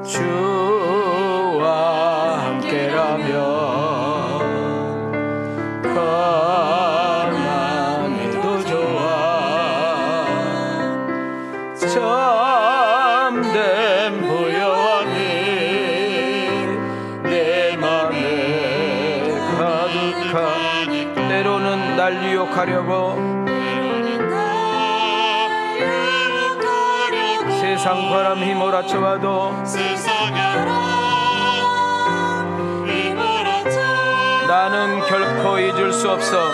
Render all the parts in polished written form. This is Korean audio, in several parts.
주와 함께라면 가난해도 좋아. 참된 부요함이 내 맘에 가득한. 때로는 날 유혹하려고 세상 바람 휘몰아쳐와도 나는 결코 잊을 수 없어.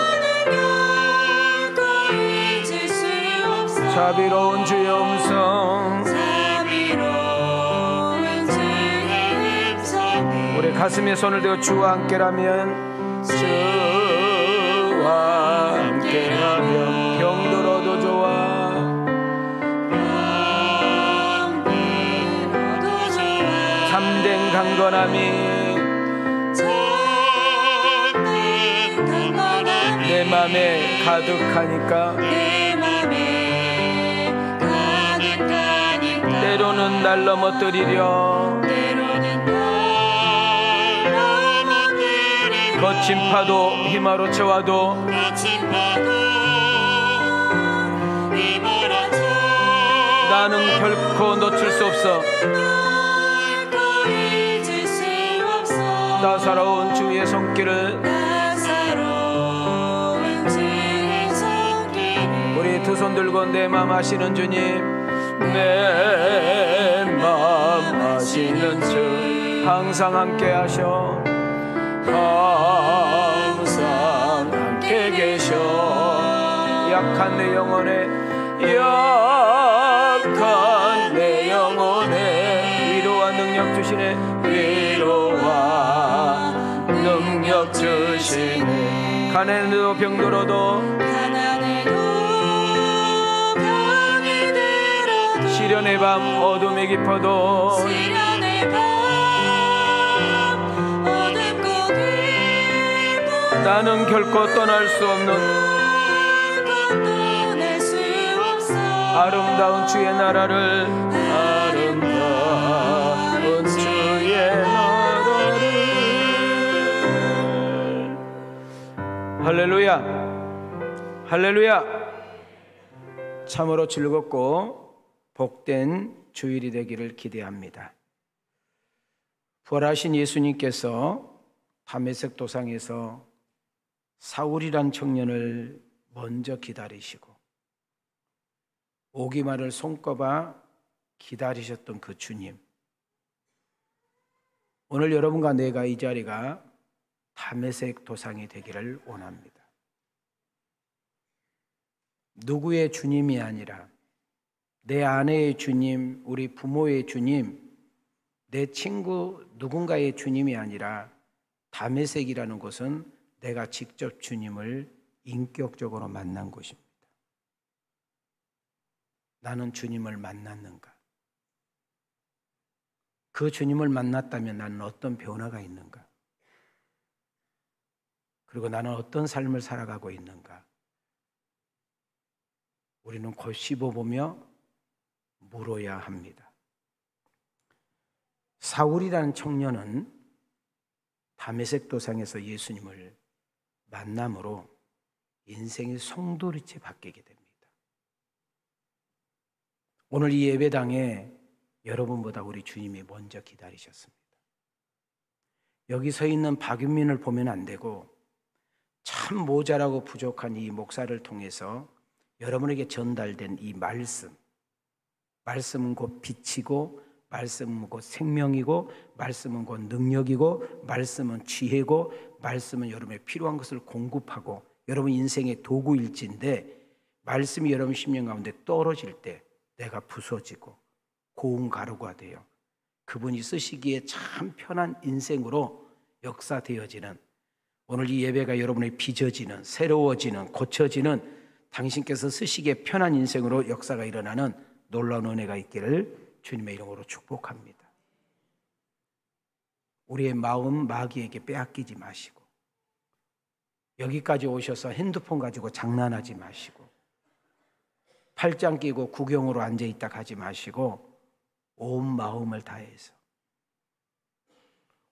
자비로운 주의 음성. 우리 가슴에 손을 대고 주와 함께라면, 주와 함께라면 병들어도 좋아. 참된 강건함이 내 맘에 가득하니까. 때로는 날 넘어뜨리려 거친 파도 휘몰아쳐와도 나는 결코 놓칠 수 없어. 따사로운 주의 손길을. 우리 두 손 들고 내 맘 아시는 주님, 내 맘 아시는 주 항상 함께 하셔. 항상 함께 계셔. 약한 내 영혼에, 약한 내 영혼에 위로와 능력 주시네. 위로와 능력 주시네. 가난해도 병들어도, 시련의 밤 어둠이 깊어도, 나는 결코 떠날 수 없는 아름다운 주의 나라를, 아름다운 주의 나라를. 할렐루야, 할렐루야. 참으로 즐겁고 복된 주일이 되기를 기대합니다. 부활하신 예수님께서 다메섹 도상에서 사울이란 청년을 먼저 기다리시고 오기만을 손꼽아 기다리셨던 그 주님, 오늘 여러분과 내가 이 자리가 다메섹 도상이 되기를 원합니다. 누구의 주님이 아니라 내 아내의 주님, 우리 부모의 주님, 내 친구 누군가의 주님이 아니라 다메섹이라는 곳은 내가 직접 주님을 인격적으로 만난 곳입니다. 나는 주님을 만났는가? 그 주님을 만났다면 나는 어떤 변화가 있는가? 그리고 나는 어떤 삶을 살아가고 있는가? 우리는 곧 씹어보며 물어야 합니다. 사울이라는 청년은 다메섹 도상에서 예수님을 만남으로 인생이 송두리째 바뀌게 됩니다. 오늘 이 예배당에 여러분보다 우리 주님이 먼저 기다리셨습니다. 여기 서 있는 박윤민을 보면 안 되고 참 모자라고 부족한 이 목사를 통해서 여러분에게 전달된 이 말씀은 곧 빛이고, 말씀은 곧 생명이고, 말씀은 곧 능력이고, 말씀은 지혜고, 말씀은 여러분의 필요한 것을 공급하고 여러분 인생의 도구일지인데, 말씀이 여러분 심령 가운데 떨어질 때 내가 부서지고 고운 가루가 되어 그분이 쓰시기에 참 편한 인생으로 역사되어지는, 오늘 이 예배가 여러분의 빚어지는, 새로워지는, 고쳐지는, 당신께서 쓰시기에 편한 인생으로 역사가 일어나는 놀라운 은혜가 있기를 주님의 이름으로 축복합니다. 우리의 마음 마귀에게 빼앗기지 마시고, 여기까지 오셔서 핸드폰 가지고 장난하지 마시고, 팔짱 끼고 구경으로 앉아있다 가지 마시고, 온 마음을 다해서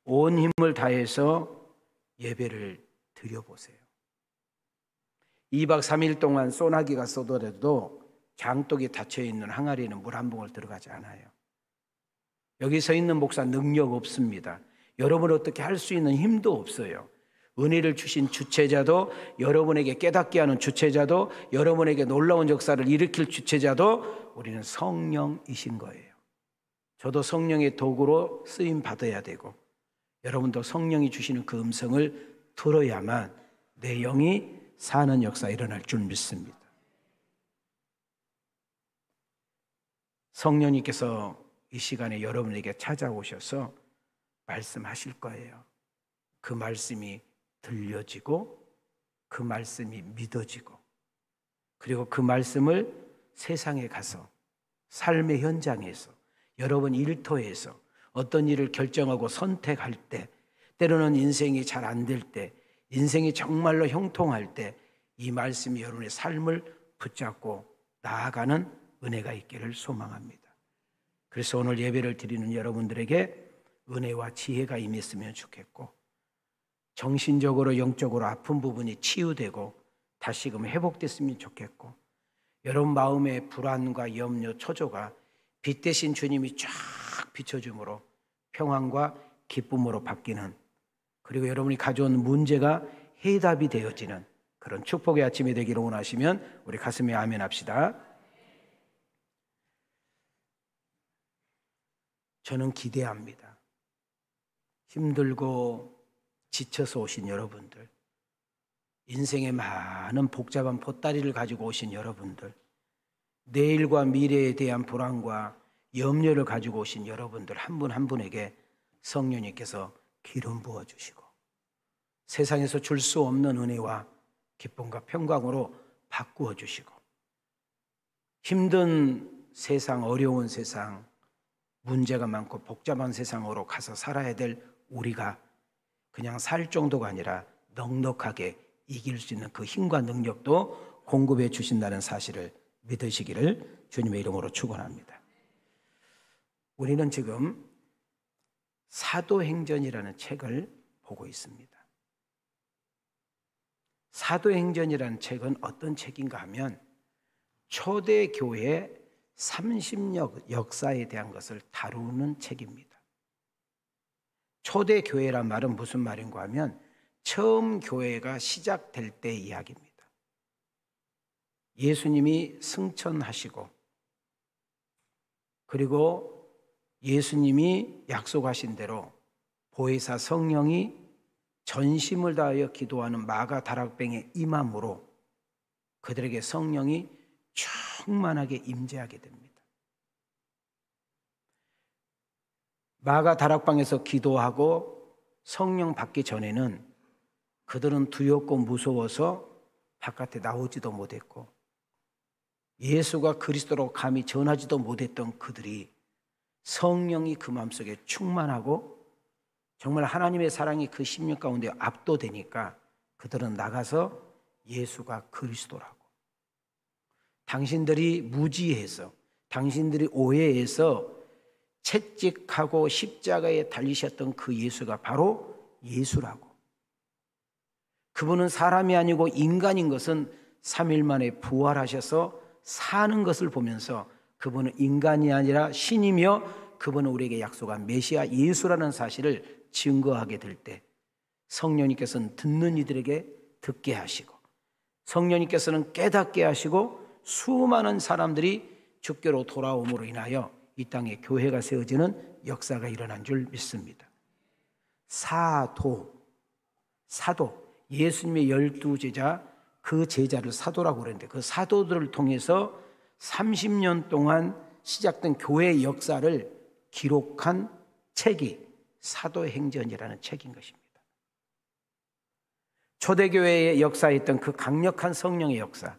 온 힘을 다해서 예배를 드려보세요. 2박 3일 동안 소나기가 쏟아져도 장독이 닫혀있는 항아리에는 물 한 봉을 들어가지 않아요. 여기 서 있는 목사 능력 없습니다. 여러분 어떻게 할 수 있는 힘도 없어요. 은혜를 주신 주체자도, 여러분에게 깨닫게 하는 주체자도, 여러분에게 놀라운 역사를 일으킬 주체자도 우리는 성령이신 거예요. 저도 성령의 도구로 쓰임 받아야 되고, 여러분도 성령이 주시는 그 음성을 들어야만 내 영이 사는 역사 일어날 줄 믿습니다. 성령님께서 이 시간에 여러분에게 찾아오셔서 말씀하실 거예요. 그 말씀이 들려지고 그 말씀이 믿어지고, 그리고 그 말씀을 세상에 가서 삶의 현장에서, 여러분 일터에서 어떤 일을 결정하고 선택할 때, 때로는 인생이 잘 안 될 때, 인생이 정말로 형통할 때 이 말씀이 여러분의 삶을 붙잡고 나아가는 은혜가 있기를 소망합니다. 그래서 오늘 예배를 드리는 여러분들에게 은혜와 지혜가 임했으면 좋겠고, 정신적으로 영적으로 아픈 부분이 치유되고 다시금 회복됐으면 좋겠고, 여러분 마음의 불안과 염려, 초조가 빛 대신 주님이 쫙 비춰줌으로 평안과 기쁨으로 바뀌는, 그리고 여러분이 가져온 문제가 해답이 되어지는 그런 축복의 아침이 되기를 원하시면 우리 가슴에 아멘 합시다. 저는 기대합니다. 힘들고 지쳐서 오신 여러분들, 인생의 많은 복잡한 보따리를 가지고 오신 여러분들, 내일과 미래에 대한 불안과 염려를 가지고 오신 여러분들 한 분 한 분에게 성령님께서 기름 부어주시고 세상에서 줄 수 없는 은혜와 기쁨과 평강으로 바꾸어 주시고, 힘든 세상, 어려운 세상, 문제가 많고 복잡한 세상으로 가서 살아야 될 우리가 그냥 살 정도가 아니라 넉넉하게 이길 수 있는 그 힘과 능력도 공급해 주신다는 사실을 믿으시기를 주님의 이름으로 축원합니다. 우리는 지금 사도행전이라는 책을 보고 있습니다. 사도행전이라는 책은 어떤 책인가 하면 초대교회 30년 역사에 대한 것을 다루는 책입니다. 초대교회란 말은 무슨 말인가 하면 처음 교회가 시작될 때 이야기입니다. 예수님이 승천하시고, 그리고 예수님이 약속하신 대로 보혜사 성령이 전심을 다하여 기도하는 마가 다락방에 임함으로 그들에게 성령이 충만하게 임재하게 됩니다. 마가 다락방에서 기도하고 성령 받기 전에는 그들은 두렵고 무서워서 바깥에 나오지도 못했고, 예수가 그리스도로 감히 전하지도 못했던 그들이 성령이 그 마음속에 충만하고 정말 하나님의 사랑이 그 심령 가운데 압도되니까 그들은 나가서 예수가 그리스도라고, 당신들이 무지해서, 당신들이 오해해서 채찍하고 십자가에 달리셨던 그 예수가 바로 예수라고, 그분은 사람이 아니고 인간인 것은 3일 만에 부활하셔서 사는 것을 보면서 그분은 인간이 아니라 신이며 그분은 우리에게 약속한 메시아 예수라는 사실을 증거하게 될 때 성령님께서는 듣는 이들에게 듣게 하시고, 성령님께서는 깨닫게 하시고, 수많은 사람들이 주께로 돌아옴으로 인하여 이 땅에 교회가 세워지는 역사가 일어난 줄 믿습니다. 사도, 예수님의 12제자, 그 제자를 사도라고 그랬는데 그 사도들을 통해서 30년 동안 시작된 교회의 역사를 기록한 책이 사도행전이라는 책인 것입니다. 초대교회의 역사에 있던 그 강력한 성령의 역사,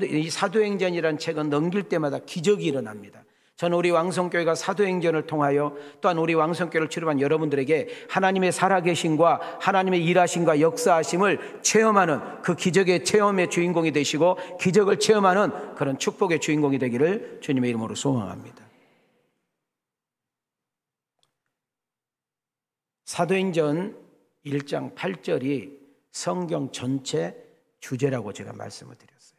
이 사도행전이라는 책은 넘길 때마다 기적이 일어납니다. 저는 우리 왕성교회가 사도행전을 통하여 또한 우리 왕성교회를 출입한 여러분들에게 하나님의 살아계심과 하나님의 일하심과 역사하심을 체험하는 그 기적의 체험의 주인공이 되시고 기적을 체험하는 그런 축복의 주인공이 되기를 주님의 이름으로 소망합니다. 사도행전 1장 8절이 성경 전체 주제라고 제가 말씀을 드렸어요.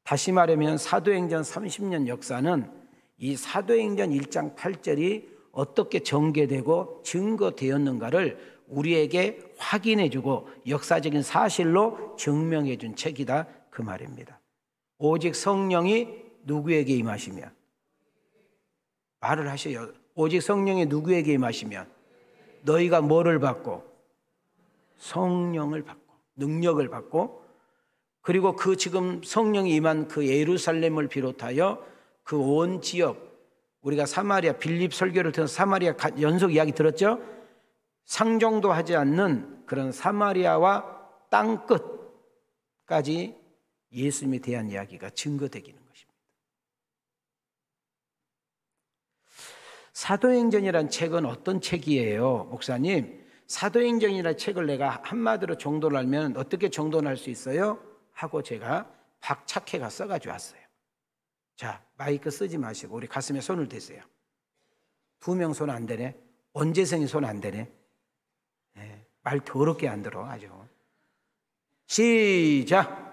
다시 말하면 사도행전 30년 역사는 이 사도행전 1장 8절이 어떻게 전개되고 증거되었는가를 우리에게 확인해주고 역사적인 사실로 증명해준 책이다, 그 말입니다. 오직 성령이 누구에게 임하시면, 말을 하셔요. 오직 성령이 누구에게 임하시면 너희가 뭐를 받고? 성령을 받고, 능력을 받고, 그리고 그 지금 성령이 임한 그 예루살렘을 비롯하여 그 온 지역, 우리가 사마리아, 빌립 설교를 들은 사마리아 연속 이야기 들었죠? 상종도 하지 않는 그런 사마리아와 땅 끝까지 예수님에 대한 이야기가 증거되기는 것입니다. 사도행전이란 책은 어떤 책이에요? 목사님, 사도행전이라는 책을 내가 한마디로 정도를 알면 어떻게 정도를 할 수 있어요? 하고 제가 박착해가 써가지고 왔어요. 자, 마이크 쓰지 마시고 우리 가슴에 손을 대세요. 2명 손 안 되네. 원재성이 손 안 되네. 네, 말 더럽게 안 들어 아주. 시작.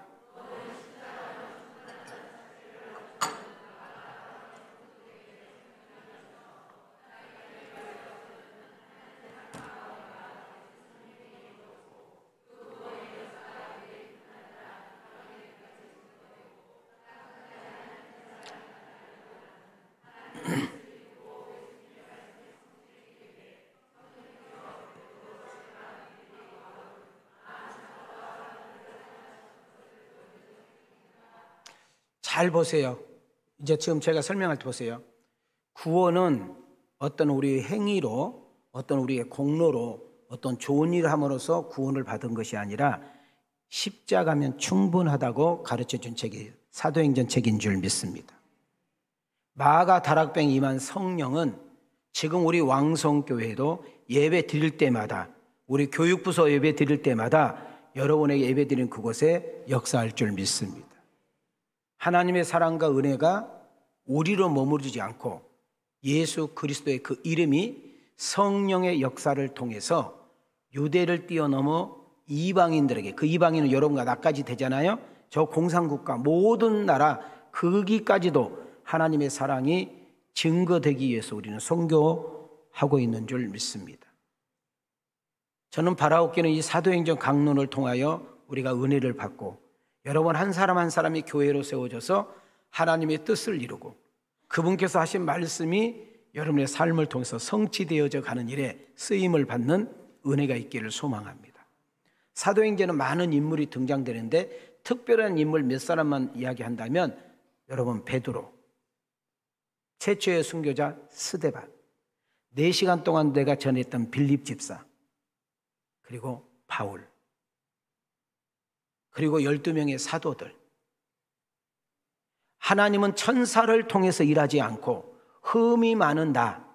잘 보세요. 이제 지금 제가 설명할 때 보세요. 구원은 어떤 우리의 행위로, 어떤 우리의 공로로, 어떤 좋은 일을 함으로써 구원을 받은 것이 아니라 십자가면 충분하다고 가르쳐준 책이 사도행전 책인 줄 믿습니다. 마가 다락방에 임한 성령은 지금 우리 왕성교회도 예배 드릴 때마다, 우리 교육부서 예배 드릴 때마다 여러분에게 예배 드리는 그곳에 역사할 줄 믿습니다. 하나님의 사랑과 은혜가 우리로 머무르지 않고 예수 그리스도의 그 이름이 성령의 역사를 통해서 유대를 뛰어넘어 이방인들에게, 그 이방인은 여러분과 나까지 되잖아요. 저 공산국가 모든 나라 거기까지도 하나님의 사랑이 증거되기 위해서 우리는 선교하고 있는 줄 믿습니다. 저는 바라옵기는 이 사도행전 강론을 통하여 우리가 은혜를 받고 여러분 한 사람 한 사람이 교회로 세워져서 하나님의 뜻을 이루고 그분께서 하신 말씀이 여러분의 삶을 통해서 성취되어져 가는 일에 쓰임을 받는 은혜가 있기를 소망합니다. 사도행전은 많은 인물이 등장되는데 특별한 인물 몇 사람만 이야기한다면 여러분 베드로, 최초의 순교자 스데반, 4시간 동안 내가 전했던 빌립 집사, 그리고 바울, 그리고 12명의 사도들. 하나님은 천사를 통해서 일하지 않고 흠이 많은 나,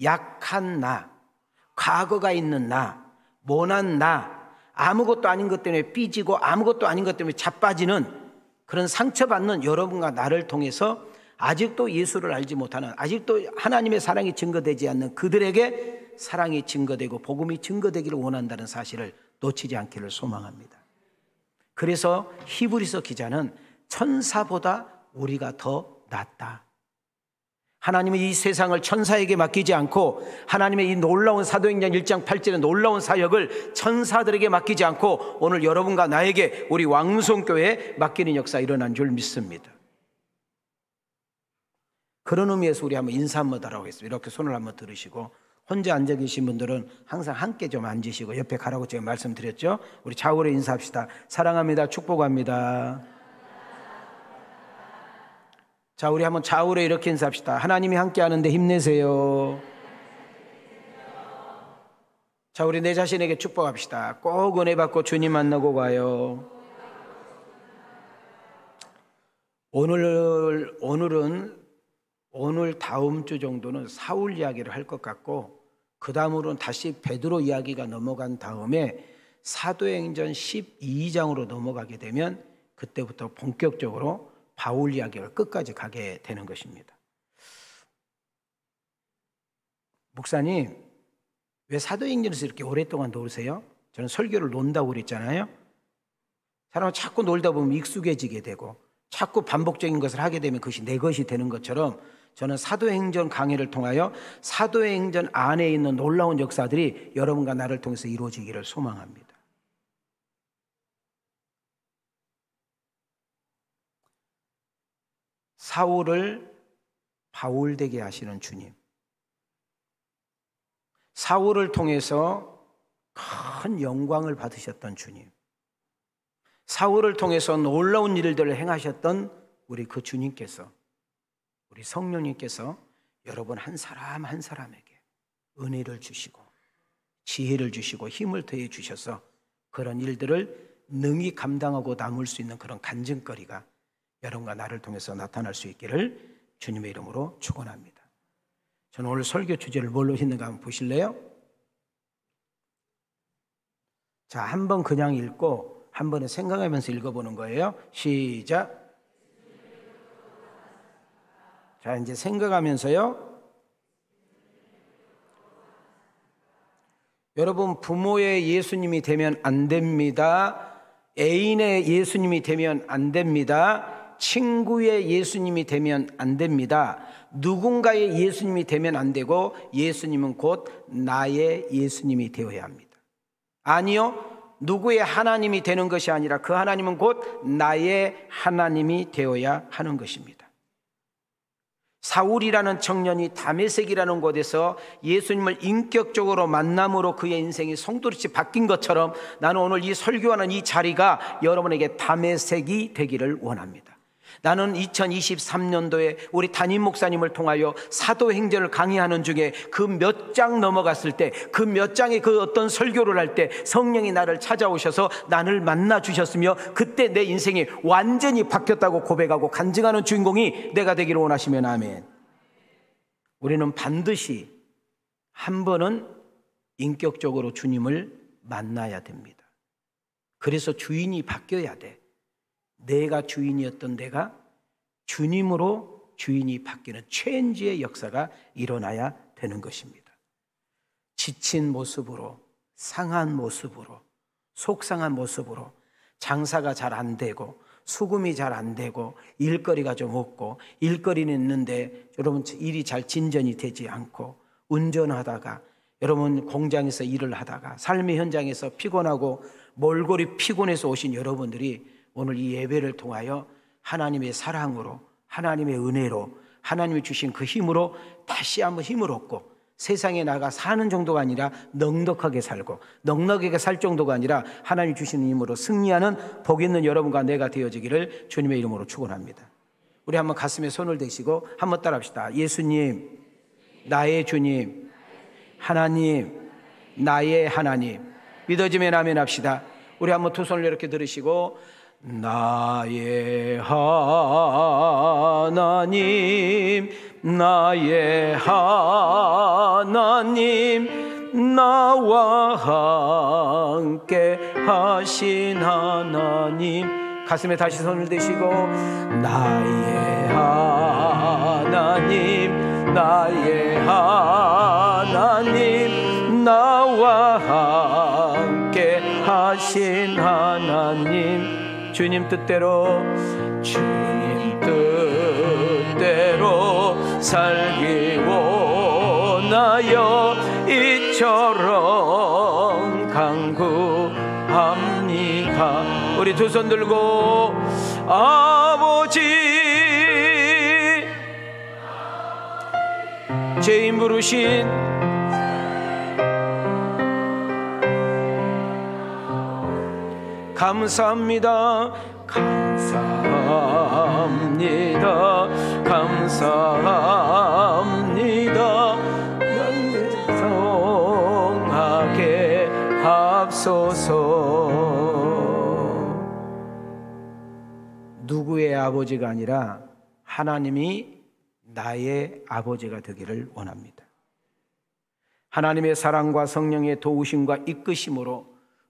약한 나, 과거가 있는 나, 모난 나, 아무것도 아닌 것 때문에 삐지고 아무것도 아닌 것 때문에 자빠지는 그런 상처받는 여러분과 나를 통해서 아직도 예수를 알지 못하는, 아직도 하나님의 사랑이 증거되지 않는 그들에게 사랑이 증거되고 복음이 증거되기를 원한다는 사실을 놓치지 않기를 소망합니다. 그래서 히브리서 기자는 천사보다 우리가 더 낫다. 하나님의 이 세상을 천사에게 맡기지 않고 하나님의 이 놀라운 사도행전 1장 8절의 놀라운 사역을 천사들에게 맡기지 않고 오늘 여러분과 나에게 우리 왕송교회에 맡기는 역사 일어난 줄 믿습니다. 그런 의미에서 우리 한번 인사 한번 하라고 했습니다. 이렇게 손을 한번 들으시고, 혼자 앉아 계신 분들은 항상 함께 좀 앉으시고 옆에 가라고 제가 말씀드렸죠. 우리 좌우로 인사합시다. 사랑합니다. 축복합니다. 자, 우리 한번 좌우로 이렇게 인사합시다. 하나님이 함께 하는데 힘내세요. 자, 우리 내 자신에게 축복합시다. 꼭 은혜 받고 주님 만나고 가요. 오늘 다음 주 정도는 사울 이야기를 할 것 같고, 그 다음으로는 다시 베드로 이야기가 넘어간 다음에 사도행전 12장으로 넘어가게 되면 그때부터 본격적으로 바울 이야기가 끝까지 가게 되는 것입니다. 목사님, 왜 사도행전에서 이렇게 오랫동안 노세요? 저는 설교를 논다고 그랬잖아요. 사람은 자꾸 놀다 보면 익숙해지게 되고 자꾸 반복적인 것을 하게 되면 그것이 내 것이 되는 것처럼 저는 사도행전 강의를 통하여 사도행전 안에 있는 놀라운 역사들이 여러분과 나를 통해서 이루어지기를 소망합니다. 사울을 바울 되게 하시는 주님, 사울을 통해서 큰 영광을 받으셨던 주님, 사울을 통해서 놀라운 일들을 행하셨던 우리 그 주님께서, 우리 성령님께서 여러분 한 사람 한 사람에게 은혜를 주시고 지혜를 주시고 힘을 더해 주셔서 그런 일들을 능히 감당하고 남을 수 있는 그런 간증거리가 여러분과 나를 통해서 나타날 수 있기를 주님의 이름으로 축원합니다. 저는 오늘 설교 주제를 뭘로 했는가 한번 보실래요? 자, 한번 그냥 읽고 한 번에 생각하면서 읽어보는 거예요. 시작. 자, 이제 생각하면서요. 여러분, 부모의 예수님이 되면 안 됩니다. 애인의 예수님이 되면 안 됩니다. 친구의 예수님이 되면 안 됩니다. 누군가의 예수님이 되면 안 되고 예수님은 곧 나의 예수님이 되어야 합니다. 아니요, 누구의 하나님이 되는 것이 아니라 그 하나님은 곧 나의 하나님이 되어야 하는 것입니다. 사울이라는 청년이 다메섹이라는 곳에서 예수님을 인격적으로 만남으로 그의 인생이 송두리째 바뀐 것처럼 나는 오늘 이 설교하는 이 자리가 여러분에게 다메섹이 되기를 원합니다. 나는 2023년도에 우리 담임 목사님을 통하여 사도행전을 강의하는 중에 그 몇 장 넘어갔을 때, 그 몇 장의 그 어떤 설교를 할 때 성령이 나를 찾아오셔서 나를 만나 주셨으며 그때 내 인생이 완전히 바뀌었다고 고백하고 간증하는 주인공이 내가 되기를 원하시면 아멘. 우리는 반드시 한 번은 인격적으로 주님을 만나야 됩니다. 그래서 주인이 바뀌어야 돼. 내가 주인이었던 내가 주님으로 주인이 바뀌는 체인지의 역사가 일어나야 되는 것입니다. 지친 모습으로, 상한 모습으로, 속상한 모습으로 장사가 잘 안 되고 수금이 잘 안 되고 일거리가 좀 없고 일거리는 있는데 여러분 일이 잘 진전이 되지 않고 운전하다가 여러분 공장에서 일을 하다가 삶의 현장에서 피곤하고 몰골이 피곤해서 오신 여러분들이 오늘 이 예배를 통하여 하나님의 사랑으로, 하나님의 은혜로, 하나님이 주신 그 힘으로 다시 한번 힘을 얻고 세상에 나가 사는 정도가 아니라 넉넉하게 살고 넉넉하게 살 정도가 아니라 하나님이 주시는 힘으로 승리하는 복 있는 여러분과 내가 되어지기를 주님의 이름으로 축원합니다. 우리 한번 가슴에 손을 대시고 한번 따라합시다. 예수님, 나의 주님, 하나님, 나의 하나님. 믿어지면 아멘 합시다. 우리 한번 두 손을 이렇게 들으시고 나의 하나님, 나의 하나님, 나와 함께 하신 하나님. 가슴에 다시 손을 대시고 나의 하나님, 나의 하나님, 나와 함께 하신 하나님. 주님 뜻대로, 주님 뜻대로 살기 원하여 이처럼 간구합니다. 우리 두 손 들고 아버지, 죄인 부르신 감사합니다. 감사합니다. 감사합니다. 명성하게 합소서. 누구의 아버지가 아니라 하나님이 나의 아버지가 되기를 원합니다. 하나님의 사랑과 성령의 도우심과 이끄심으로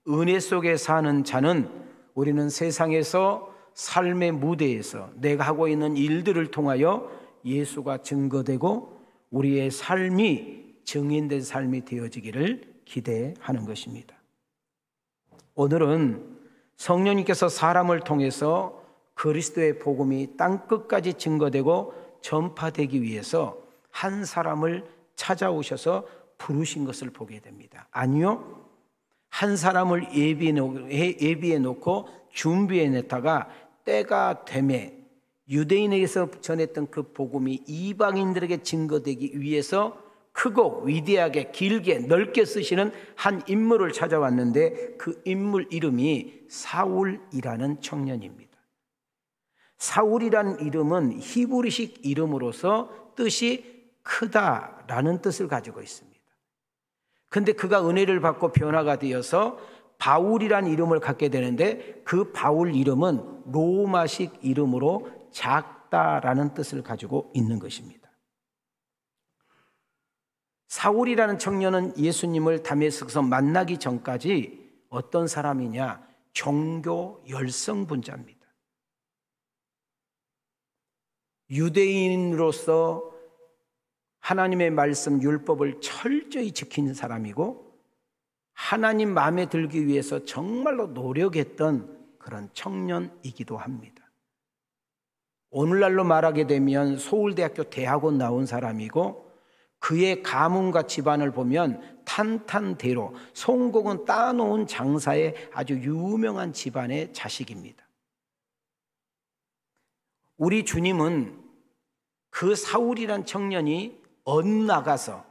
은혜 속에 사는 자는 우리는 세상에서 삶의 무대에서 내가 하고 있는 일들을 통하여 예수가 증거되고 우리의 삶이 증인된 삶이 되어지기를 기대하는 것입니다. 오늘은 성령님께서 사람을 통해서 그리스도의 복음이 땅끝까지 증거되고 전파되기 위해서 한 사람을 찾아오셔서 부르신 것을 보게 됩니다. 아니요, 한 사람을 예비해 놓고 준비해 냈다가 때가 되매 유대인에게서 전했던 그 복음이 이방인들에게 증거되기 위해서 크고 위대하게 길게 넓게 쓰시는 한 인물을 찾아왔는데, 그 인물 이름이 사울이라는 청년입니다. 사울이라는 이름은 히브리식 이름으로서 뜻이 크다라는 뜻을 가지고 있습니다. 근데 그가 은혜를 받고 변화가 되어서 바울이라는 이름을 갖게 되는데, 그 바울 이름은 로마식 이름으로 작다라는 뜻을 가지고 있는 것입니다. 사울이라는 청년은 예수님을 다메섹에서 만나기 전까지 어떤 사람이냐? 종교 열성분자입니다. 유대인으로서 하나님의 말씀 율법을 철저히 지키는 사람이고, 하나님 마음에 들기 위해서 정말로 노력했던 그런 청년이기도 합니다. 오늘날로 말하게 되면 서울대학교 대학원 나온 사람이고, 그의 가문과 집안을 보면 탄탄대로 송곡은 따놓은 장사의 아주 유명한 집안의 자식입니다. 우리 주님은 그 사울이란 청년이 엇나가서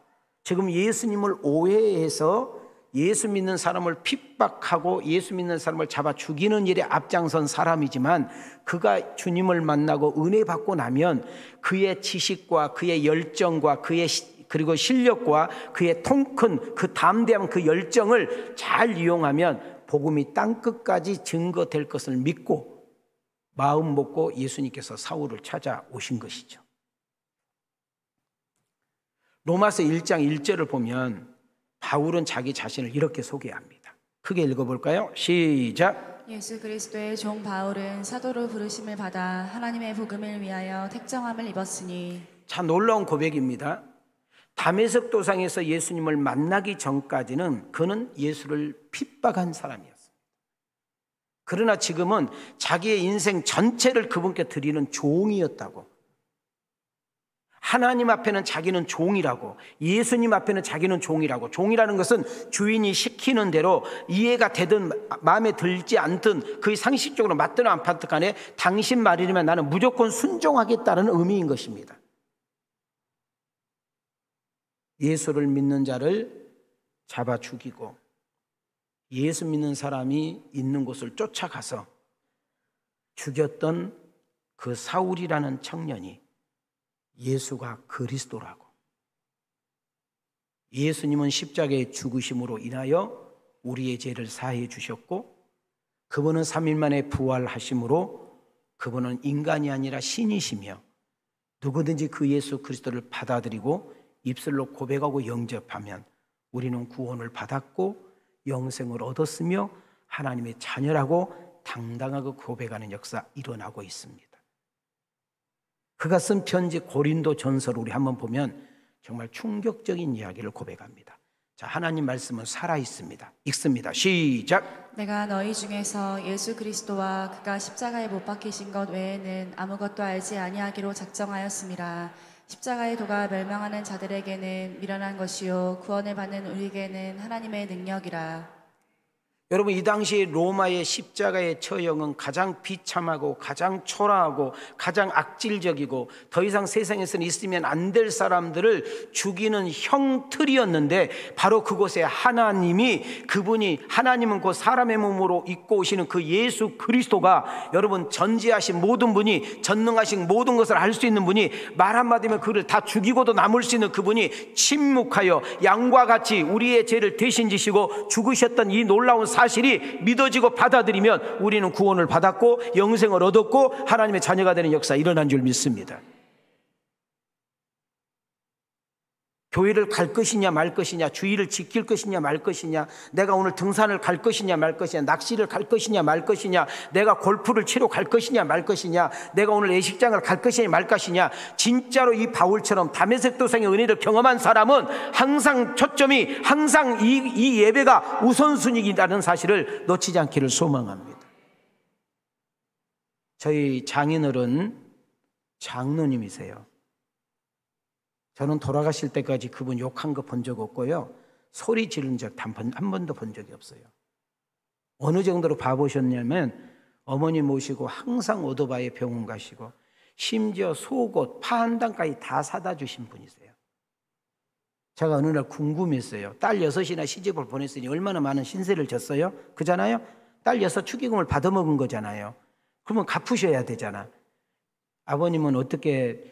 지금 예수님을 오해해서 예수 믿는 사람을 핍박하고 예수 믿는 사람을 잡아 죽이는 일에 앞장선 사람이지만, 그가 주님을 만나고 은혜 받고 나면 그의 지식과 그의 열정과 그리고 실력과 그의 통큰 그 담대한 그 열정을 잘 이용하면 복음이 땅끝까지 증거될 것을 믿고 마음 먹고 예수님께서 사울을 찾아오신 것이죠. 로마서 1장 1절을 보면 바울은 자기 자신을 이렇게 소개합니다. 크게 읽어볼까요? 시작. 예수 그리스도의 종 바울은 사도로 부르심을 받아 하나님의 복음을 위하여 택정함을 입었으니. 참 놀라운 고백입니다. 다메섹 도상에서 예수님을 만나기 전까지는 그는 예수를 핍박한 사람이었습니다. 그러나 지금은 자기의 인생 전체를 그분께 드리는 종이었다고. 하나님 앞에는 자기는 종이라고, 예수님 앞에는 자기는 종이라고. 종이라는 것은 주인이 시키는 대로 이해가 되든 마음에 들지 않든 그의 상식적으로 맞든 안 맞든 간에 당신 말이면 나는 무조건 순종하겠다는 의미인 것입니다. 예수를 믿는 자를 잡아 죽이고 예수 믿는 사람이 있는 곳을 쫓아가서 죽였던 그 사울이라는 청년이 예수가 그리스도라고. 예수님은 십자가의 죽으심으로 인하여 우리의 죄를 사해 주셨고, 그분은 3일 만에 부활하심으로 그분은 인간이 아니라 신이시며, 누구든지 그 예수 그리스도를 받아들이고 입술로 고백하고 영접하면 우리는 구원을 받았고 영생을 얻었으며 하나님의 자녀라고 당당하게 고백하는 역사 일어나고 있습니다. 그가 쓴 편지 고린도 전서를 우리 한번 보면 정말 충격적인 이야기를 고백합니다. 자, 하나님 말씀은 살아있습니다. 읽습니다. 시작. 내가 너희 중에서 예수 그리스도와 그가 십자가에 못 박히신 것 외에는 아무것도 알지 아니하기로 작정하였습니다. 십자가의 도가 멸망하는 자들에게는 미련한 것이요 구원을 받는 우리에게는 하나님의 능력이라. 여러분, 이 당시 로마의 십자가의 처형은 가장 비참하고 가장 초라하고 가장 악질적이고 더 이상 세상에서는 있으면 안 될 사람들을 죽이는 형틀이었는데, 바로 그곳에 하나님이, 그분이 하나님은 곧 사람의 몸으로 입고 오시는 그 예수 그리스도가, 여러분 전지하신 모든 분이, 전능하신 모든 것을 알 수 있는 분이, 말 한마디면 그를 다 죽이고도 남을 수 있는 그분이 침묵하여 양과 같이 우리의 죄를 대신 지시고 죽으셨던 이 놀라운 사실이 믿어지고 받아들이면 우리는 구원을 받았고 영생을 얻었고 하나님의 자녀가 되는 역사 일어난 줄 믿습니다. 교회를 갈 것이냐 말 것이냐, 주의를 지킬 것이냐 말 것이냐, 내가 오늘 등산을 갈 것이냐 말 것이냐, 낚시를 갈 것이냐 말 것이냐, 내가 골프를 치러 갈 것이냐 말 것이냐, 내가 오늘 예식장을 갈 것이냐 말 것이냐. 진짜로 이 바울처럼 다메섹 도상의 은혜를 경험한 사람은 항상 초점이 항상 이 예배가 우선순위라는 사실을 놓치지 않기를 소망합니다. 저희 장인어른 장로님이세요. 저는 돌아가실 때까지 그분 욕한 거 본 적 없고요, 소리 지른 적 한 번도 본 적이 없어요. 어느 정도로 봐보셨냐면 어머니 모시고 항상 오토바이에 병원 가시고 심지어 속옷, 파 한 단까지 다 사다 주신 분이세요. 제가 어느 날 궁금했어요. 딸 6이나 시집을 보냈으니 얼마나 많은 신세를 졌어요? 그잖아요. 딸 6 축의금을 받아먹은 거잖아요. 그러면 갚으셔야 되잖아. 아버님은 어떻게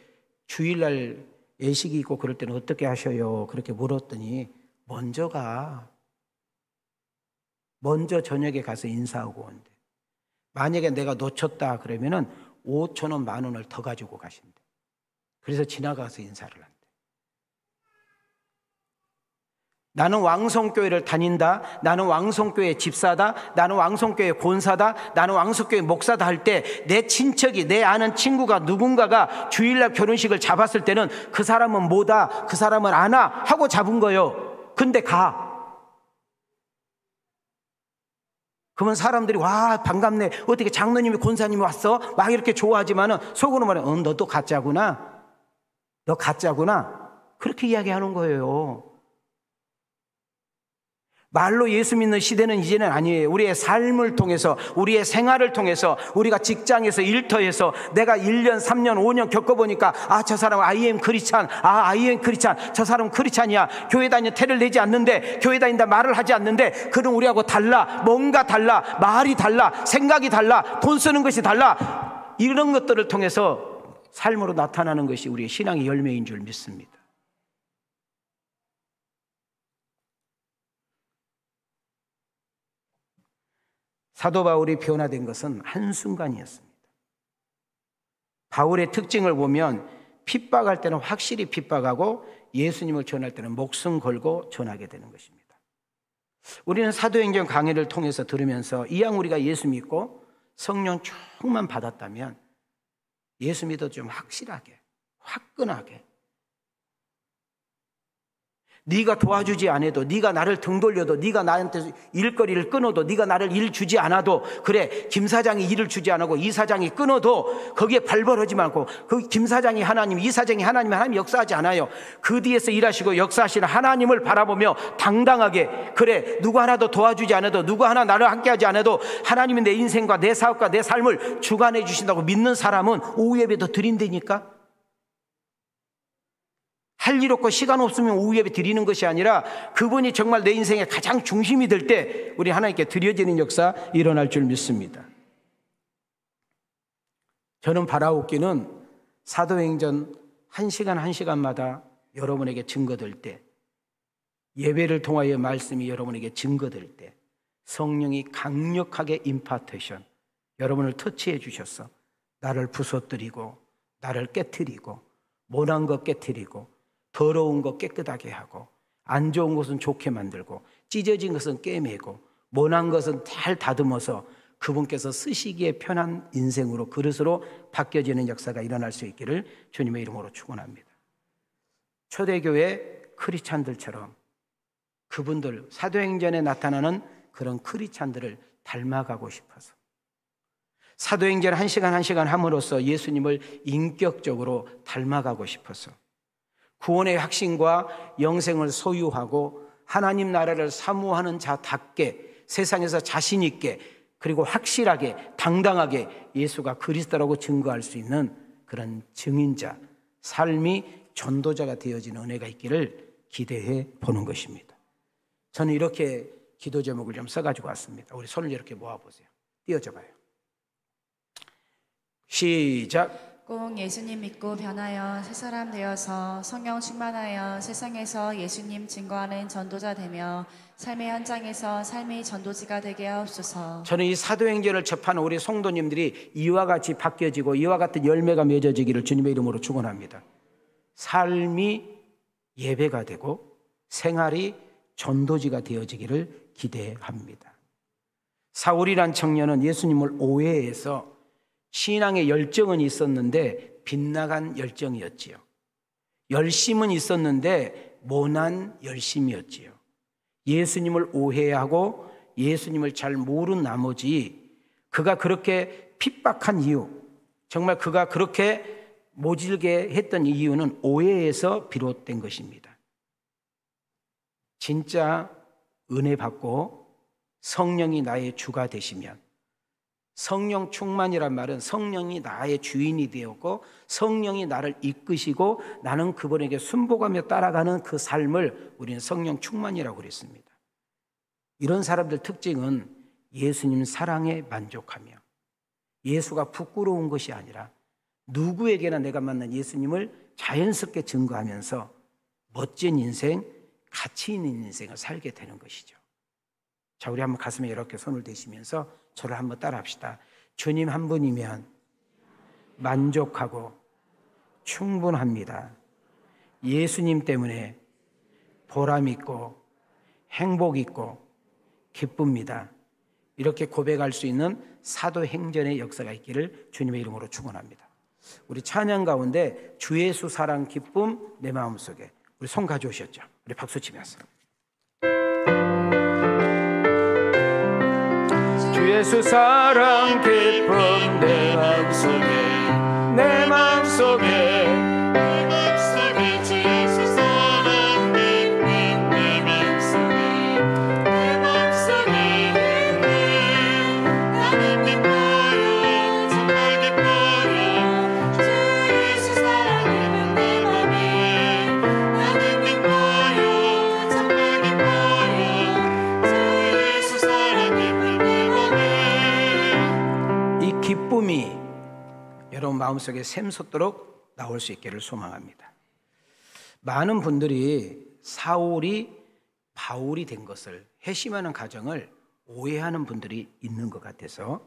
주일날 예식이 있고 그럴 때는 어떻게 하셔요? 그렇게 물었더니 먼저 저녁에 가서 인사하고 온대. 만약에 내가 놓쳤다 그러면은 5,000원, 10,000원을 더 가지고 가신대. 그래서 지나가서 인사를 한대. 나는 왕성교회를 다닌다, 나는 왕성교회 집사다, 나는 왕성교회 권사다, 나는 왕성교회 목사다 할 때 내 친척이, 내 아는 친구가 누군가가 주일날 결혼식을 잡았을 때는 그 사람은 뭐다, 그 사람은 안 와 하고 잡은 거예요. 근데 그러면 사람들이 와 반갑네, 어떻게 장로님이 권사님이 왔어? 막 이렇게 좋아하지만은 속으로 말해, 너도 가짜구나, 너 가짜구나, 그렇게 이야기하는 거예요. 말로 예수 믿는 시대는 이제는 아니에요. 우리의 삶을 통해서, 우리의 생활을 통해서, 우리가 직장에서 일터에서 내가 1년, 3년, 5년 겪어보니까 저 사람은 I am 크리스찬, I am 크리스찬, 저 사람은 크리스찬이야. 교회 다니는 태를 내지 않는데, 교회 다닌다 말을 하지 않는데 그는 우리하고 달라. 뭔가 달라, 말이 달라, 생각이 달라, 돈 쓰는 것이 달라. 이런 것들을 통해서 삶으로 나타나는 것이 우리의 신앙의 열매인 줄 믿습니다. 사도 바울이 변화된 것은 한순간이었습니다. 바울의 특징을 보면 핍박할 때는 확실히 핍박하고 예수님을 전할 때는 목숨 걸고 전하게 되는 것입니다. 우리는 사도행전 강해를 통해서 들으면서 이왕 우리가 예수 믿고 성령 충만 받았다면 예수 믿어 좀 확실하게, 화끈하게, 네가 도와주지 않아도, 네가 나를 등 돌려도, 네가 나한테 일거리를 끊어도, 네가 나를 일 주지 않아도, 그래 김 사장이 일을 주지 않고 이 사장이 끊어도 거기에 발벌하지 말고, 그 김 사장이 하나님, 이 사장이 하나님 역사하지 않아요. 그 뒤에서 일하시고 역사하시는 하나님을 바라보며 당당하게, 그래 누구 하나도 도와주지 않아도, 누구 하나 나를 함께하지 않아도 하나님이 내 인생과 내 사업과 내 삶을 주관해 주신다고 믿는 사람은 오후 예배도 드린다니까. 할 일 없고 시간 없으면 오후 예배 드리는 것이 아니라 그분이 정말 내 인생의 가장 중심이 될 때 우리 하나님께 드려지는 역사 일어날 줄 믿습니다. 저는 바라옵기는 사도행전 1시간마다 여러분에게 증거될 때, 예배를 통하여 말씀이 여러분에게 증거될 때 성령이 강력하게 임파테이션, 여러분을 터치해 주셔서 나를 부서뜨리고, 나를 깨트리고, 못난 것 깨트리고, 더러운 것 깨끗하게 하고, 안 좋은 것은 좋게 만들고, 찢어진 것은 꿰매고, 못난 것은 잘 다듬어서 그분께서 쓰시기에 편한 인생으로, 그릇으로 바뀌어지는 역사가 일어날 수 있기를 주님의 이름으로 축원합니다. 초대교회 크리스찬들처럼 그분들, 사도행전에 나타나는 그런 크리스찬들을 닮아가고 싶어서, 사도행전 1시간 함으로써 예수님을 인격적으로 닮아가고 싶어서, 구원의 확신과 영생을 소유하고 하나님 나라를 사모하는 자답게, 세상에서 자신 있게, 그리고 확실하게, 당당하게 예수가 그리스도라고 증거할 수 있는 그런 증인자, 삶이 전도자가 되어지는 은혜가 있기를 기대해 보는 것입니다. 저는 이렇게 기도 제목을 좀 써가지고 왔습니다. 우리 손을 이렇게 모아보세요. 띄워줘 봐요. 시작. 꼭 예수님 믿고 변하여 새 사람 되어서 성령 충만하여 세상에서 예수님 증거하는 전도자 되며 삶의 현장에서 삶의 전도지가 되게 하옵소서. 저는 이 사도행전을 접하는 우리 성도님들이 이와 같이 바뀌어지고 이와 같은 열매가 맺어지기를 주님의 이름으로 축원합니다. 삶이 예배가 되고 생활이 전도지가 되어지기를 기대합니다. 사울이란 청년은 예수님을 오해해서 신앙의 열정은 있었는데 빗나간 열정이었지요. 열심은 있었는데 모난 열심이었지요. 예수님을 오해하고 예수님을 잘 모른 나머지 그가 그렇게 핍박한 이유, 정말 그가 그렇게 모질게 했던 이유는 오해에서 비롯된 것입니다. 진짜 은혜 받고 성령이 나의 주가 되시면, 성령 충만이란 말은 성령이 나의 주인이 되었고 성령이 나를 이끄시고 나는 그분에게 순복하며 따라가는 그 삶을 우리는 성령 충만이라고 그랬습니다. 이런 사람들 특징은 예수님 사랑에 만족하며 예수가 부끄러운 것이 아니라 누구에게나 내가 만난 예수님을 자연스럽게 증거하면서 멋진 인생, 가치 있는 인생을 살게 되는 것이죠. 자, 우리 한번 가슴에 이렇게 손을 대시면서 저를 한번 따라합시다. 주님 한 분이면 만족하고 충분합니다. 예수님 때문에 보람 있고 행복 있고 기쁩니다. 이렇게 고백할 수 있는 사도행전의 역사가 있기를 주님의 이름으로 축원합니다. 우리 찬양 가운데 주 예수 사랑 기쁨 내 마음속에, 우리 손 가져오셨죠? 우리 박수 치면서 주 예수 사랑 기쁨 내 마음속에, 내 마음속에, 내 마음속에 주 예수 사랑 기쁨 내 마음속에, 내 마음속에 나는 기뻐요, 정말 기뻐요. 주 예수 사랑 기쁨 내 맘에 나는 기뻐요, 정말 기뻐요. 주 예수 사랑 기쁨 내 맘에. 이 기쁨이 여러분 마음속에 샘솟도록 나올 수 있기를 소망합니다. 많은 분들이 사울이 바울이 된 것을, 회심하는 과정을 오해하는 분들이 있는 것 같아서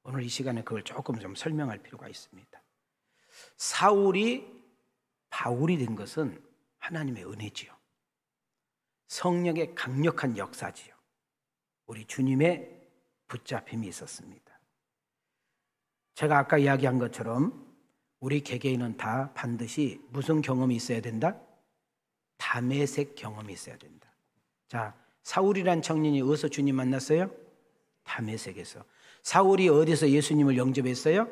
오늘 이 시간에 그걸 조금 좀 설명할 필요가 있습니다. 사울이 바울이 된 것은 하나님의 은혜지요. 성령의 강력한 역사지요. 우리 주님의 붙잡힘이 있었습니다. 제가 아까 이야기한 것처럼 우리 개개인은 다 반드시 무슨 경험이 있어야 된다? 다메섹 경험이 있어야 된다. 자, 사울이란 청년이 어디서 주님 만났어요? 다메섹에서. 사울이 어디서 예수님을 영접했어요?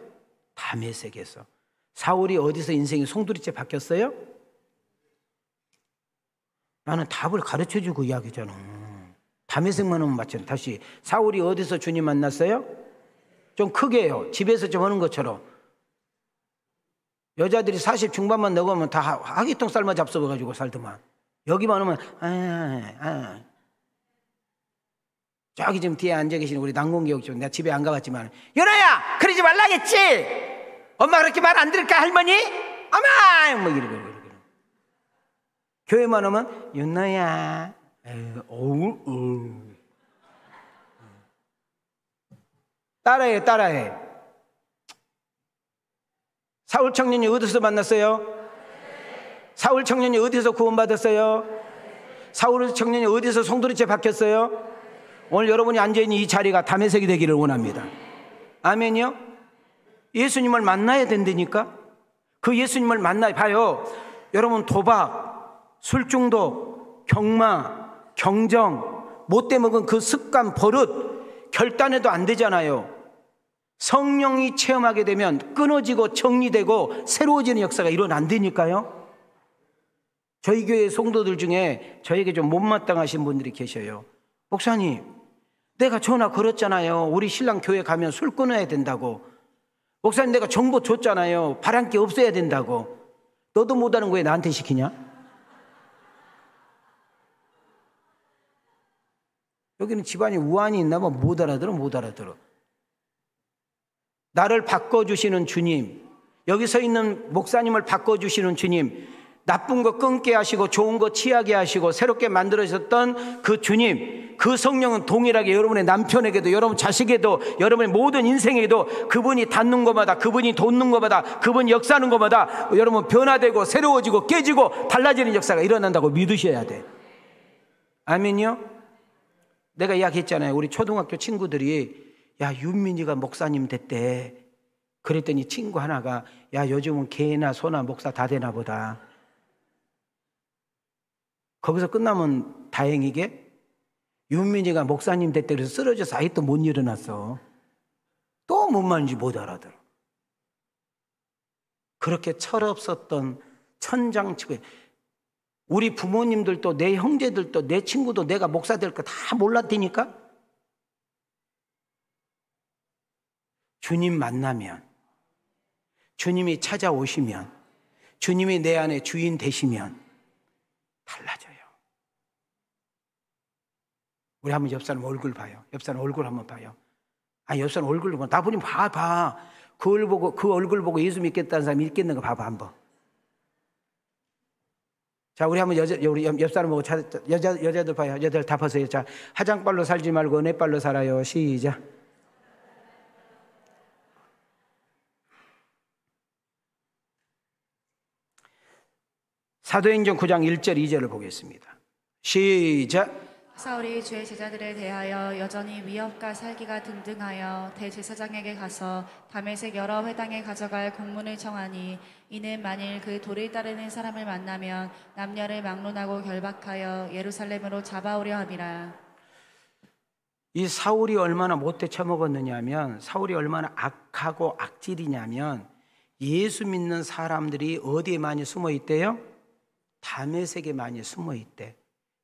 다메섹에서. 사울이 어디서 인생이 송두리째 바뀌었어요? 나는 답을 가르쳐주고 이야기잖아. 다메섹만 하면 맞잖아. 다시, 사울이 어디서 주님 만났어요? 좀 크게 해요. 집에서 좀 하는 것처럼. 여자들이 40 중반만 넘으면 다 하기통 삶아 잡숴가지고 살더만. 여기만 오면 저기 지금 뒤에 앉아 계시는 우리 남궁교육 좀, 내가 집에 안 가봤지만, 윤아야 그러지 말라겠지. 엄마 그렇게 말 안 들을까 할머니? 어마 뭐 이러고. 교회만 오면 윤아야 어우 따라해. 사울 청년이 어디서 만났어요? 사울 청년이 어디서 구원받았어요? 사울 청년이 어디서 송두리째 바뀌었어요? 오늘 여러분이 앉아있는 이 자리가 다메섹이 되기를 원합니다. 아멘이요? 예수님을 만나야 된다니까. 그 예수님을 만나야 봐요. 여러분, 도박, 술중독, 경마, 경정, 못돼 먹은 그 습관, 버릇 결단해도 안 되잖아요. 성령이 체험하게 되면 끊어지고 정리되고 새로워지는 역사가 일어난다니까요. 저희 교회 성도들 중에 저에게 좀 못마땅하신 분들이 계셔요. 목사님, 내가 전화 걸었잖아요. 우리 신랑 교회 가면 술 끊어야 된다고. 목사님, 내가 정보 줬잖아요. 바람기 없어야 된다고. 너도 못하는 거에 나한테 시키냐? 여기는 집안에 우환이 있나 봐. 못 알아들어. 나를 바꿔주시는 주님, 여기 서 있는 목사님을 바꿔주시는 주님, 나쁜 거 끊게 하시고 좋은 거 취하게 하시고 새롭게 만들어졌던 그 주님, 그 성령은 동일하게 여러분의 남편에게도, 여러분 자식에도, 여러분의 모든 인생에도 그분이 닿는 것마다, 그분이 돋는 것마다, 그분이 역사하는 것마다 여러분 변화되고 새로워지고 깨지고 달라지는 역사가 일어난다고 믿으셔야 돼. 아멘요? 내가 이야기했잖아요. 우리 초등학교 친구들이 야, 윤민이가 목사님 됐대. 그랬더니 친구 하나가 야, 요즘은 개나 소나 목사 다 되나 보다. 거기서 끝나면 다행이게 윤민이가 목사님 됐대 그래서 쓰러져서 아예 또 못 일어났어. 또 뭔 말인지 못 알아들어. 그렇게 철없었던 천장치고, 우리 부모님들도 내 형제들도 내 친구도 내가 목사 될 거 다 몰랐다니까. 주님 만나면, 주님이 찾아오시면, 주님이 내 안에 주인 되시면 달라져요. 우리 한번 옆 사람 얼굴 봐요. 옆 사람 얼굴 한번 봐요. 아, 옆 사람 얼굴 보고 나보니 봐. 그 얼굴 보고 예수 믿겠다는 사람이 있겠는 거 봐봐 한번. 자, 우리 한번 우리 옆 사람 보고 여자들 봐요. 여자들 다 보세요. 자, 화장발로 살지 말고 은혜발로 살아요. 시작. 사도행전 9장 1절 2절을 보겠습니다. 시작. 사울이 주의 제자들에 대하여 여전히 위협과 살기가 등등하여 대제사장에게 가서 다메섹 여러 회당에 가져갈 공문을 청하니, 이는 만일 그 도를 따르는 사람을 만나면 남녀를 막론하고 결박하여 예루살렘으로 잡아오려 함이라. 이 사울이 얼마나 못돼 처먹었느냐면, 사울이 얼마나 악하고 악질이냐면, 예수 믿는 사람들이 어디에 많이 숨어 있대요? 다메섹에 많이 숨어 있대.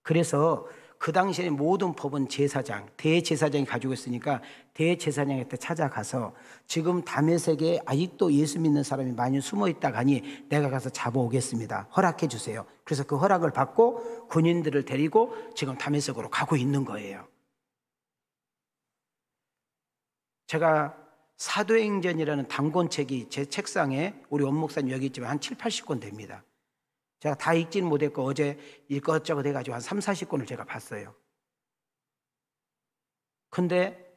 그래서 그 당시에 모든 법은 제사장, 대제사장이 가지고 있으니까 대제사장한테 찾아가서 지금 다메섹에 아직도 예수 믿는 사람이 많이 숨어 있다가 하니 내가 가서 잡아오겠습니다. 허락해 주세요. 그래서 그 허락을 받고 군인들을 데리고 지금 다메섹으로 가고 있는 거예요. 제가 사도행전이라는 단권책이 제 책상에 우리 원목사님 여기 있지만 한 7, 80권 됩니다. 제가 다 읽지는 못했고 어제 이것저것 해가지고 한 3, 40권을 제가 봤어요. 근데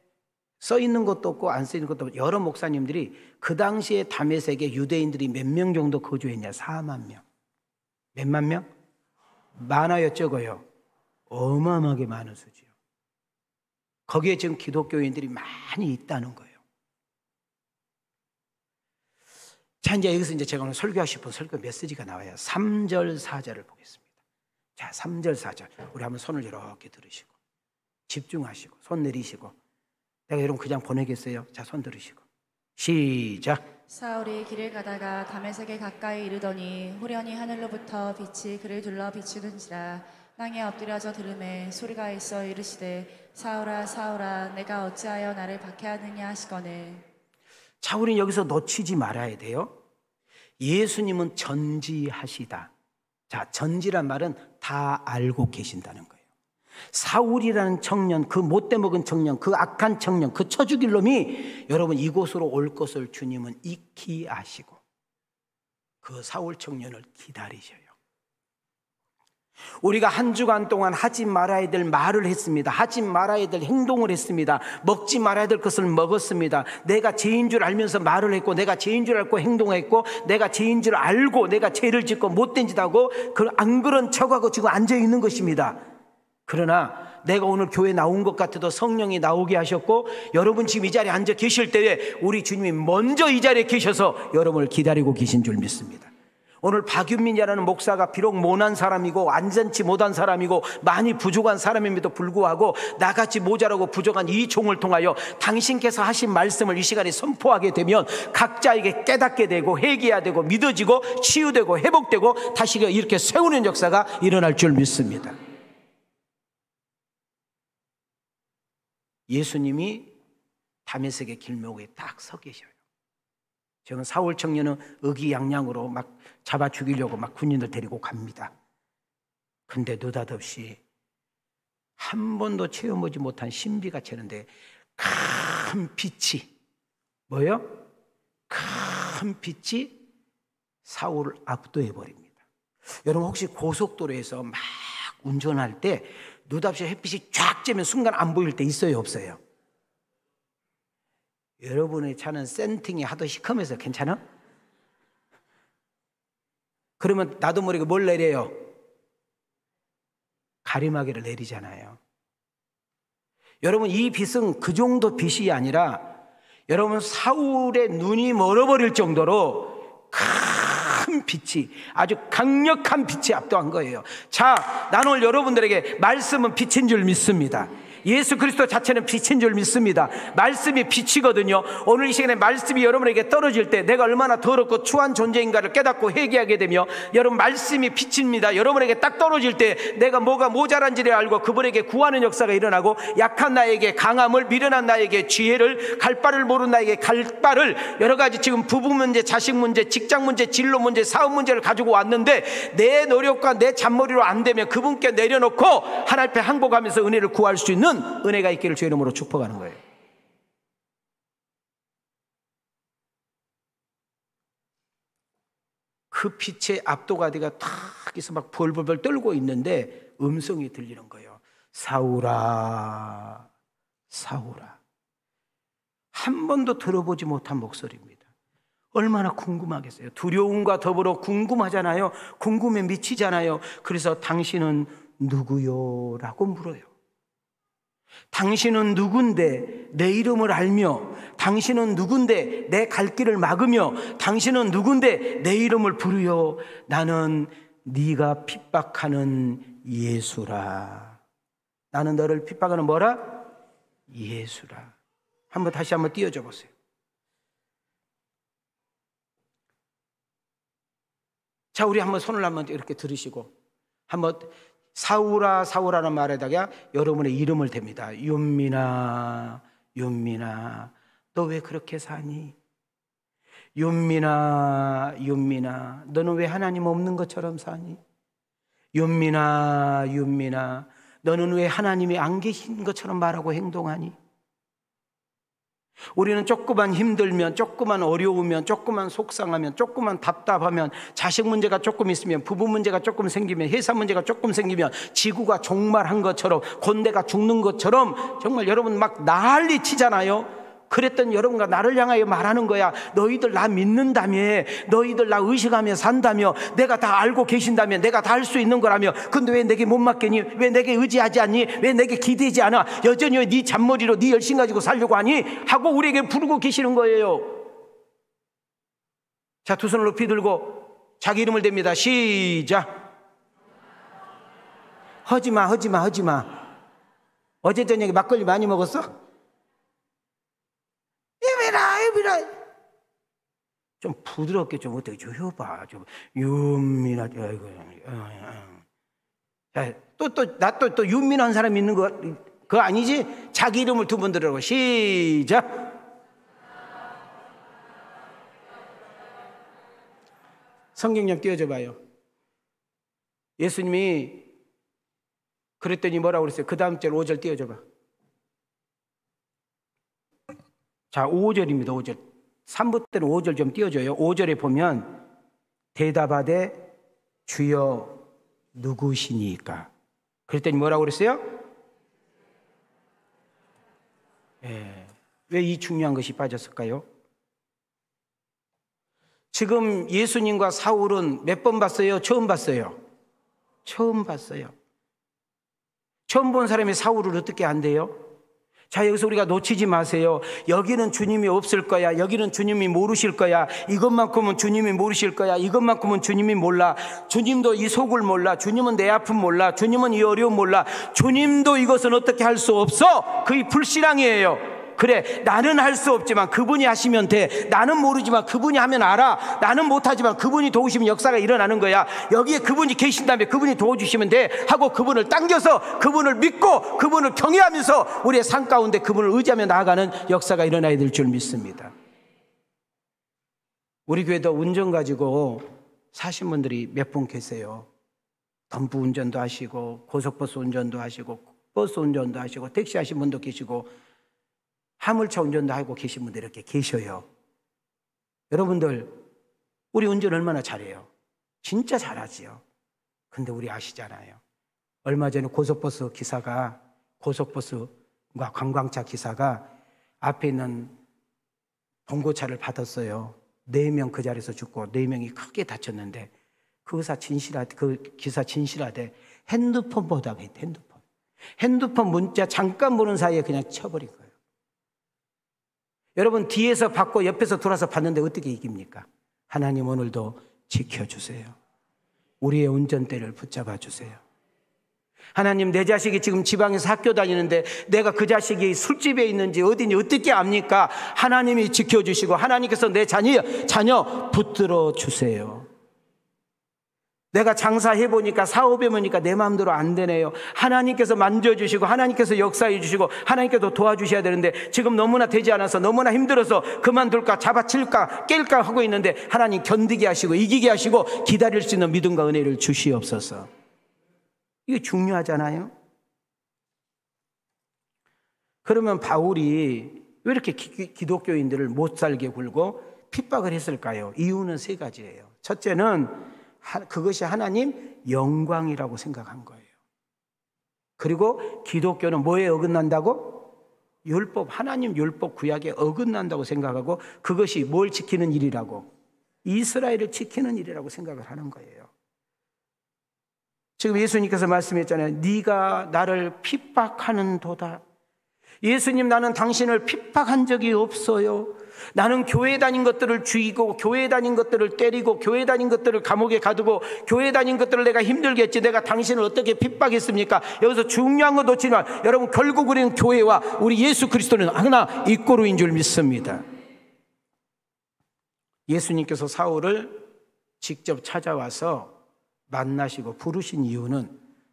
써 있는 것도 없고 안 써 있는 것도 없고, 여러 목사님들이 그 당시에 다메섹에 유대인들이 몇 명 정도 거주했냐? 4만 명. 몇만 명? 많아요, 적어요? 어마어마하게 많은 수지요. 거기에 지금 기독교인들이 많이 있다는 거예요. 자, 이제 여기서 이제 제가 오늘 설교하고 싶은 설교 메시지가 나와요. 3절, 4절을 보겠습니다. 자, 3절, 4절. 우리 한번 손을 이렇게 들으시고, 집중하시고, 손 내리시고. 내가 여러분 그냥 보내겠어요? 자, 손 들으시고. 시작. 사울이 길을 가다가 다메섹에 가까이 이르더니 후련히 하늘로부터 빛이 그를 둘러 비추는지라. 땅에 엎드려져 들음에 소리가 있어 이르시되 사울아 사울아 내가 어찌하여 나를 박해하느냐 하시거늘. 자, 우리는 여기서 놓치지 말아야 돼요. 예수님은 전지하시다. 자, 전지란 말은 다 알고 계신다는 거예요. 사울이라는 청년, 그 못돼 먹은 청년, 그 악한 청년, 그 쳐죽일 놈이 여러분 이곳으로 올 것을 주님은 익히 아시고 그 사울 청년을 기다리셔요. 우리가 한 주간 동안 하지 말아야 될 말을 했습니다. 하지 말아야 될 행동을 했습니다. 먹지 말아야 될 것을 먹었습니다. 내가 죄인 줄 알면서 말을 했고, 내가 죄인 줄 알고 행동했고, 내가 죄인 줄 알고 내가 죄를 짓고 못된 짓 하고 안 그런 척하고 지금 앉아있는 것입니다. 그러나 내가 오늘 교회 나온 것 같아도 성령이 나오게 하셨고, 여러분 지금 이 자리에 앉아 계실 때에 우리 주님이 먼저 이 자리에 계셔서 여러분을 기다리고 계신 줄 믿습니다. 오늘 박윤민이라는 목사가 비록 모난 사람이고 완전치 못한 사람이고 많이 부족한 사람임에도 불구하고 나같이 모자라고 부족한 이 종을 통하여 당신께서 하신 말씀을 이 시간에 선포하게 되면 각자에게 깨닫게 되고 회개해야 되고 믿어지고 치유되고 회복되고 다시 이렇게 세우는 역사가 일어날 줄 믿습니다. 예수님이 다메섹의 길목에 딱 서 계셔요. 지금 사울 청년은 의기양양으로 막 잡아 죽이려고 막 군인들 데리고 갑니다. 근데 느닷없이 한 번도 체험하지 못한 신비가 채는데 큰 빛이, 뭐요? 큰 빛이 사울을 압도해 버립니다. 여러분 혹시 고속도로에서 막 운전할 때 느닷없이 햇빛이 쫙 쬐면 순간 안 보일 때 있어요, 없어요? 여러분의 차는 센팅이 하도 시커매서 괜찮아? 그러면 나도 모르게 뭘 내려요? 가리마개를 내리잖아요. 여러분 이 빛은 그 정도 빛이 아니라 여러분 사울의 눈이 멀어버릴 정도로 큰 빛이, 아주 강력한 빛이 압도한 거예요. 자, 나는 오늘 여러분들에게 말씀은 빛인 줄 믿습니다. 예수 그리스도 자체는 빛인 줄 믿습니다. 말씀이 빛이거든요. 오늘 이 시간에 말씀이 여러분에게 떨어질 때 내가 얼마나 더럽고 추한 존재인가를 깨닫고 회개하게 되며, 여러분 말씀이 빛입니다. 여러분에게 딱 떨어질 때 내가 뭐가 모자란지를 알고 그분에게 구하는 역사가 일어나고, 약한 나에게 강함을, 미련한 나에게 지혜를, 갈 바를 모르는 나에게 갈 바를, 여러 가지 지금 부부 문제, 자식 문제, 직장 문제, 진로 문제, 사업 문제를 가지고 왔는데 내 노력과 내 잔머리로 안 되면 그분께 내려놓고 하나님 앞에 항복하면서 은혜를 구할 수 있는 은혜가 있기를 주의 이름으로 축복하는 거예요. 그 빛의 압도가 내가 탁 해서 막 벌벌벌 떨고 있는데 음성이 들리는 거예요. 사울아, 사울아. 한 번도 들어보지 못한 목소리입니다. 얼마나 궁금하겠어요. 두려움과 더불어 궁금하잖아요. 궁금에 미치잖아요. 그래서 당신은 누구요? 라고 물어요. 당신은 누군데 내 이름을 알며, 당신은 누군데 내 갈 길을 막으며, 당신은 누군데 내 이름을 부르요? 나는 네가 핍박하는 예수라. 나는 너를 핍박하는 뭐라? 예수라. 다시 한번 띄워줘 보세요. 자, 우리 한번 손을 한번 이렇게 들으시고 한번 사울아, 사울아라는 말에다가 여러분의 이름을 댑니다. 윤민아, 윤민아, 너 왜 그렇게 사니? 윤민아, 윤민아, 너는 왜 하나님 없는 것처럼 사니? 윤민아, 윤민아, 너는 왜 하나님이 안 계신 것처럼 말하고 행동하니? 우리는 조금만 힘들면, 조금만 어려우면, 조금만 속상하면, 조금만 답답하면, 자식 문제가 조금 있으면, 부부 문제가 조금 생기면, 회사 문제가 조금 생기면 지구가 종말한 것처럼, 곤대가 죽는 것처럼 정말 여러분 막 난리 치잖아요. 그랬던 여러분과 나를 향하여 말하는 거야. 너희들 나 믿는다며, 너희들 나 의식하며 산다며, 내가 다 알고 계신다며, 내가 다 할 수 있는 거라며, 근데 왜 내게 못 맡겠니? 왜 내게 의지하지 않니? 왜 내게 기대지 않아? 여전히 네 잔머리로 네 열심 가지고 살려고 하니? 하고 우리에게 부르고 계시는 거예요. 자, 두 손을 높이 들고 자기 이름을 댑니다. 시작. 하지마, 하지마, 하지마. 어제 저녁에 막걸리 많이 먹었어? 예민아, 좀 부드럽게 좀 어떻게 줘봐. 좀 윤민아. 자, 또 윤민한 사람 있는 거 그거 아니지? 자기 이름을 두 번 들으라고. 시작. 성경력 띄워줘 봐요. 예수님이 그랬더니 뭐라고 그랬어요? 그 다음 절 5절 띄워줘 봐. 자, 5절입니다. 5절. 3부 때는 5절 좀 띄워줘요. 5절에 보면 대답하되 주여 누구시니까. 그랬더니 뭐라고 그랬어요? 왜 이 중요한 것이 빠졌을까요? 지금 예수님과 사울은 몇 번 봤어요? 처음 봤어요? 처음 봤어요. 처음 본 사람이 사울을 어떻게 안돼요? 자, 여기서 우리가 놓치지 마세요. 여기는 주님이 없을 거야. 여기는 주님이 모르실 거야. 이것만큼은 주님이 모르실 거야. 이것만큼은 주님이 몰라. 주님도 이 속을 몰라. 주님은 내 아픔 몰라. 주님은 이 어려움 몰라. 주님도 이것은 어떻게 할 수 없어. 그게 불신앙이에요. 그래, 나는 할 수 없지만 그분이 하시면 돼. 나는 모르지만 그분이 하면 알아. 나는 못하지만 그분이 도우시면 역사가 일어나는 거야. 여기에 그분이 계신다면 그분이 도와주시면 돼 하고 그분을 당겨서 그분을 믿고 그분을 경외하면서 우리의 삶 가운데 그분을 의지하며 나아가는 역사가 일어나야 될 줄 믿습니다. 우리 교회도 운전 가지고 사신 분들이 몇 분 계세요. 덤프 운전도 하시고 고속버스 운전도 하시고 버스 운전도 하시고 택시 하신 분도 계시고 화물차 운전도 하고 계신 분들 이렇게 계셔요. 여러분들, 우리 운전 얼마나 잘해요? 진짜 잘하지요. 근데 우리 아시잖아요. 얼마 전에 고속버스와 관광차 기사가 앞에 있는 봉고차를 받았어요. 4명 그 자리에서 죽고 4명이 크게 다쳤는데 그 기사 진실하되 핸드폰 보다가 핸드폰 문자 잠깐 보는 사이에 그냥 쳐버린 거예요. 여러분, 뒤에서 받고 옆에서 돌아서 봤는데 어떻게 이깁니까? 하나님 오늘도 지켜주세요. 우리의 운전대를 붙잡아 주세요. 하나님, 내 자식이 지금 지방에서 학교 다니는데 내가 그 자식이 술집에 있는지 어디니 어떻게 압니까? 하나님이 지켜주시고 하나님께서 내 자녀 붙들어 주세요. 내가 장사해보니까 사업해보니까 내 마음대로 안 되네요. 하나님께서 만져주시고 하나님께서 역사해 주시고 하나님께서 도와주셔야 되는데 지금 너무나 되지 않아서 너무나 힘들어서 그만둘까 잡아칠까 깰까 하고 있는데 하나님 견디게 하시고 이기게 하시고 기다릴 수 있는 믿음과 은혜를 주시옵소서. 이게 중요하잖아요. 그러면 바울이 왜 이렇게 기독교인들을 못 살게 굴고 핍박을 했을까요? 이유는 3가지예요. 첫째는 그것이 하나님 영광이라고 생각한 거예요. 그리고 기독교는 뭐에 어긋난다고? 율법, 하나님 율법 구약에 어긋난다고 생각하고 그것이 뭘 지키는 일이라고? 이스라엘을 지키는 일이라고 생각을 하는 거예요. 지금 예수님께서 말씀했잖아요. 네가 나를 핍박하는 도다. 예수님, 나는 당신을 핍박한 적이 없어요. 나는 교회 다닌 것들을 죽이고 교회 다닌 것들을 때리고 교회 다닌 것들을 감옥에 가두고 교회 다닌 것들을 내가 힘들게 했지 내가 당신을 어떻게 핍박했습니까? 여기서 중요한 거 놓치지만 여러분, 결국 우리는 교회와 우리 예수 그리스도는 하나 이꼬루인 줄 믿습니다. 예수님께서 사울을 직접 찾아와서 만나시고 부르신 이유는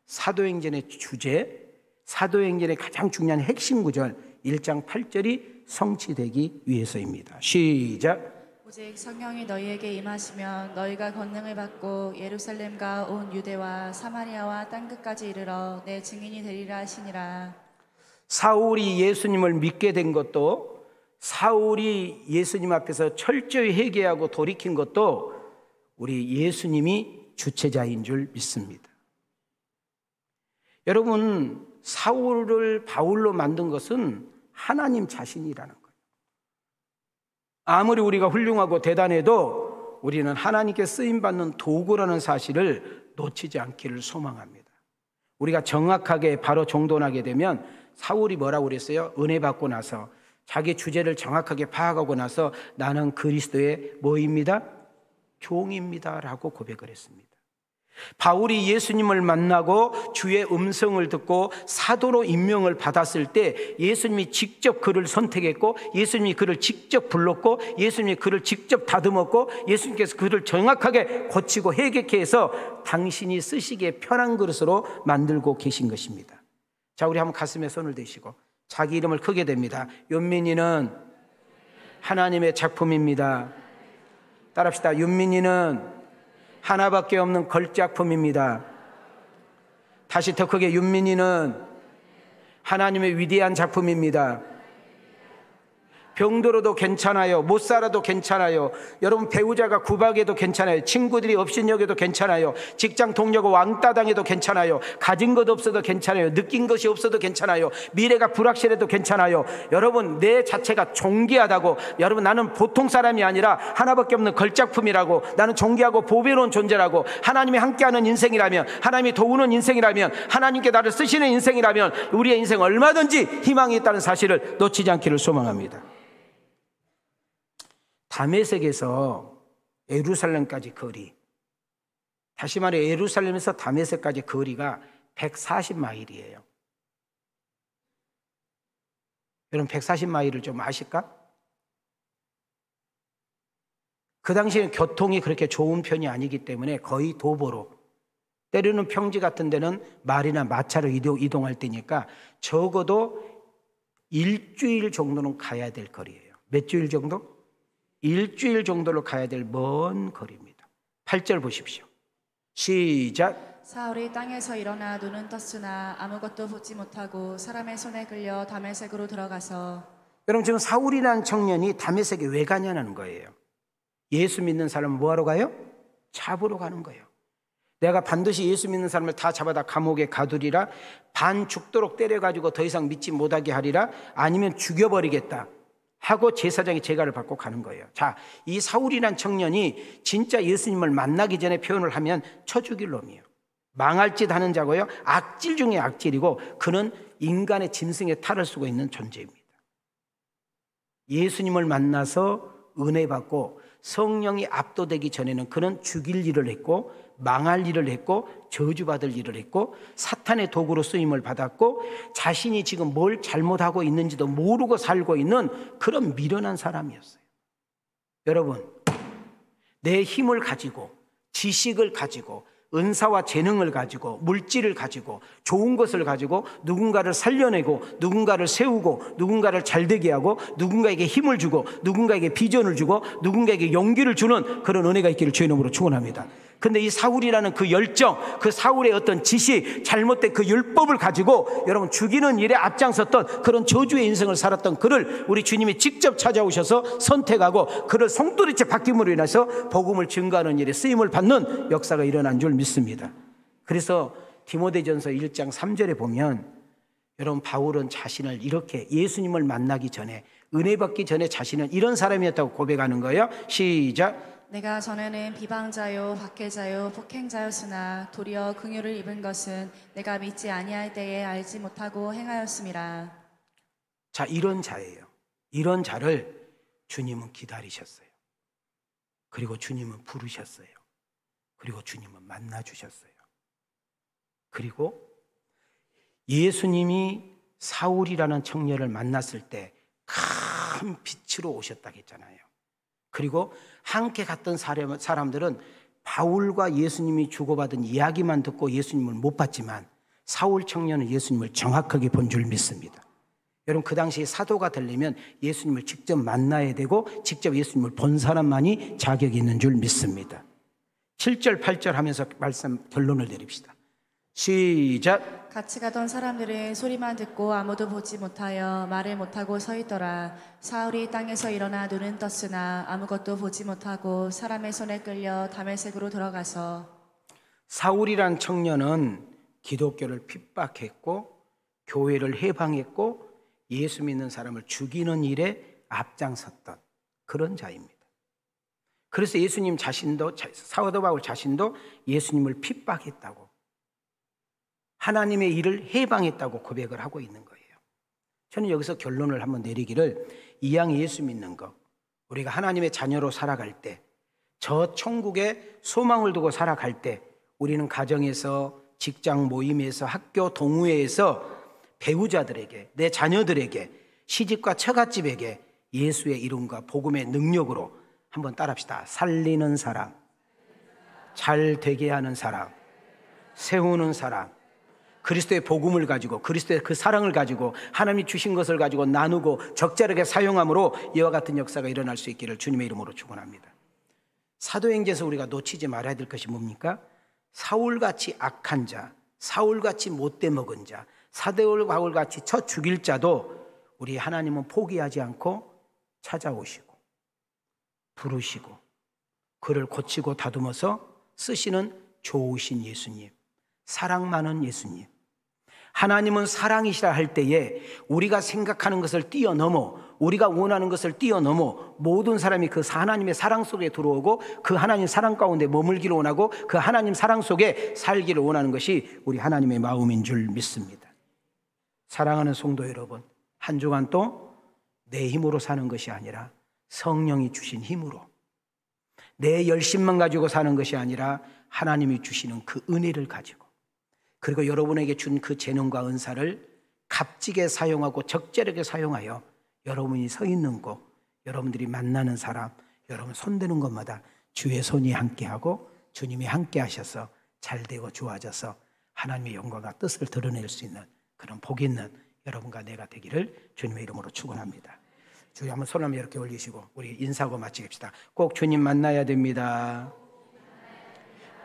사도행전의 주제, 사도행전의 가장 중요한 핵심 구절 1장 8절이 성취되기 위해서입니다. 시작. 오직 성령이 너희에게 임하시면 너희가 권능을 받고 예루살렘과 온 유대와 사마리아와 땅끝까지 이르러 내 증인이 되리라 하시니라. 사울이 예수님을 믿게 된 것도, 사울이 예수님 앞에서 철저히 회개하고 돌이킨 것도 우리 예수님이 주체자인 줄 믿습니다. 여러분, 사울을 바울로 만든 것은 하나님 자신이라는 거예요. 아무리 우리가 훌륭하고 대단해도 우리는 하나님께 쓰임받는 도구라는 사실을 놓치지 않기를 소망합니다. 우리가 정확하게 바로 정돈하게 되면 사울이 뭐라고 그랬어요? 은혜 받고 나서 자기 주제를 정확하게 파악하고 나서 나는 그리스도의 뭐입니다? 종입니다 라고 고백을 했습니다. 바울이 예수님을 만나고 주의 음성을 듣고 사도로 임명을 받았을 때 예수님이 직접 그를 선택했고 예수님이 그를 직접 불렀고 예수님이 그를 직접 다듬었고 예수님께서 그를 정확하게 고치고 회개케 해서 당신이 쓰시기에 편한 그릇으로 만들고 계신 것입니다. 자, 우리 한번 가슴에 손을 대시고 자기 이름을 크게 댑니다. 윤민이는 하나님의 작품입니다. 따라합시다. 윤민이는 하나밖에 없는 걸작품입니다. 다시 더 크게, 윤민이는 하나님의 위대한 작품입니다. 병들어도 괜찮아요. 못 살아도 괜찮아요. 여러분, 배우자가 구박해도 괜찮아요. 친구들이 업신여겨도 괜찮아요. 직장 동료가 왕따 당해도 괜찮아요. 가진 것 없어도 괜찮아요. 느낀 것이 없어도 괜찮아요. 미래가 불확실해도 괜찮아요. 여러분, 내 자체가 존귀하다고, 여러분, 나는 보통 사람이 아니라 하나밖에 없는 걸작품이라고, 나는 존귀하고 보배로운 존재라고, 하나님이 함께하는 인생이라면, 하나님이 도우는 인생이라면, 하나님께 나를 쓰시는 인생이라면 우리의 인생 얼마든지 희망이 있다는 사실을 놓치지 않기를 소망합니다. 다메섹에서 예루살렘까지 거리, 다시 말해 예루살렘에서 다메섹까지 거리가 140마일이에요. 여러분, 140마일을 좀 아실까? 그 당시에는 교통이 그렇게 좋은 편이 아니기 때문에 거의 도보로, 때로는 평지 같은 데는 말이나 마차로 이동할 때니까 적어도 일주일 정도는 가야 될 거리예요. 몇 주일 정도? 일주일 정도로 가야 될 먼 거리입니다. 8절 보십시오. 시작. 사울이 땅에서 일어나 눈은 떴으나 아무것도 보지 못하고 사람의 손에 끌려 다메섹으로 들어가서. 여러분, 지금 사울이라는 청년이 다메섹에 왜 가냐는 거예요. 예수 믿는 사람은 뭐하러 가요? 잡으러 가는 거예요. 내가 반드시 예수 믿는 사람을 다 잡아다 감옥에 가두리라, 반 죽도록 때려가지고 더 이상 믿지 못하게 하리라, 아니면 죽여버리겠다 하고 제사장이 제가를 받고 가는 거예요. 자, 이 사울이란 청년이 진짜 예수님을 만나기 전에 표현을 하면 쳐 죽일 놈이에요. 망할 짓 하는 자고요, 악질 중에 악질이고, 그는 인간의 짐승에 탈을 쓰고 있는 존재입니다. 예수님을 만나서 은혜 받고 성령이 압도되기 전에는 그는 죽일 일을 했고, 망할 일을 했고, 저주받을 일을 했고, 사탄의 도구로 쓰임을 받았고, 자신이 지금 뭘 잘못하고 있는지도 모르고 살고 있는 그런 미련한 사람이었어요. 여러분, 내 힘을 가지고, 지식을 가지고, 은사와 재능을 가지고, 물질을 가지고, 좋은 것을 가지고 누군가를 살려내고, 누군가를 세우고, 누군가를 잘되게 하고, 누군가에게 힘을 주고, 누군가에게 비전을 주고, 누군가에게 용기를 주는 그런 은혜가 있기를 주의 이름으로 축원합니다. 근데 이 사울이라는 그 열정, 그 사울의 어떤 지식, 잘못된 그 율법을 가지고 여러분 죽이는 일에 앞장섰던 그런 저주의 인생을 살았던 그를 우리 주님이 직접 찾아오셔서 선택하고 그를 송두리째 바뀜으로 인해서 복음을 증거하는 일에 쓰임을 받는 역사가 일어난 줄 믿습니다. 그래서 디모데전서 1장 3절에 보면 여러분 바울은 자신을 이렇게 예수님을 만나기 전에, 은혜 받기 전에 자신은 이런 사람이었다고 고백하는 거예요. 시작. 내가 전에는 비방자요 박해자요 폭행자였으나 도리어 긍휼을 입은 것은 내가 믿지 아니할 때에 알지 못하고 행하였음이라. 자, 이런 자예요. 이런 자를 주님은 기다리셨어요. 그리고 주님은 부르셨어요. 그리고 주님은 만나주셨어요. 그리고 예수님이 사울이라는 청년을 만났을 때 큰 빛으로 오셨다고 했잖아요. 그리고 함께 갔던 사람들은 바울과 예수님이 주고받은 이야기만 듣고 예수님을 못 봤지만 사울 청년은 예수님을 정확하게 본 줄 믿습니다. 여러분, 그 당시에 사도가 되려면 예수님을 직접 만나야 되고 직접 예수님을 본 사람만이 자격이 있는 줄 믿습니다. 7절 8절 하면서 말씀 결론을 내립시다. 시작. 같이 가던 사람들은 소리만 듣고 아무도 보지 못하여 말을 못하고 서 있더라. 사울이 땅에서 일어나 눈은 떴으나 아무것도 보지 못하고 사람의 손에 끌려 다메섹으로 들어가서. 사울이란 청년은 기독교를 핍박했고 교회를 해방했고 예수 믿는 사람을 죽이는 일에 앞장섰던 그런 자입니다. 그래서 예수님 자신도, 사도 바울 자신도 예수님을 핍박했다고, 하나님의 일을 해방했다고 고백을 하고 있는 거예요. 저는 여기서 결론을 한번 내리기를, 이왕 예수 믿는 거, 우리가 하나님의 자녀로 살아갈 때, 저 천국에 소망을 두고 살아갈 때, 우리는 가정에서, 직장 모임에서, 학교 동호회에서 배우자들에게, 내 자녀들에게, 시집과 처갓집에게 예수의 이름과 복음의 능력으로 한번 따라합시다. 살리는 사람, 잘 되게 하는 사람, 세우는 사람, 그리스도의 복음을 가지고, 그리스도의 그 사랑을 가지고, 하나님이 주신 것을 가지고 나누고 적절하게 사용함으로 이와 같은 역사가 일어날 수 있기를 주님의 이름으로 축원합니다. 사도행전에서 우리가 놓치지 말아야 될 것이 뭡니까? 사울같이 악한 자, 사울같이 못돼 먹은 자, 사도 바울같이 쳐 죽일 자도 우리 하나님은 포기하지 않고 찾아오시고 부르시고 그를 고치고 다듬어서 쓰시는 좋으신 예수님, 사랑 많은 예수님. 하나님은 사랑이시라 할 때에 우리가 생각하는 것을 뛰어넘어, 우리가 원하는 것을 뛰어넘어 모든 사람이 그 하나님의 사랑 속에 들어오고 그 하나님 사랑 가운데 머물기를 원하고 그 하나님 사랑 속에 살기를 원하는 것이 우리 하나님의 마음인 줄 믿습니다. 사랑하는 성도 여러분, 한 주간 또 내 힘으로 사는 것이 아니라 성령이 주신 힘으로, 내 열심만 가지고 사는 것이 아니라 하나님이 주시는 그 은혜를 가지고, 그리고 여러분에게 준 그 재능과 은사를 값지게 사용하고 적절하게 사용하여 여러분이 서 있는 곳, 여러분들이 만나는 사람, 여러분 손드는 것마다 주의 손이 함께하고 주님이 함께 하셔서 잘되고 좋아져서 하나님의 영광과 뜻을 드러낼 수 있는 그런 복 있는 여러분과 내가 되기를 주님의 이름으로 축원합니다. 주님 한번 손 한번 이렇게 올리시고 우리 인사하고 마치겠습니다. 꼭 주님 만나야 됩니다.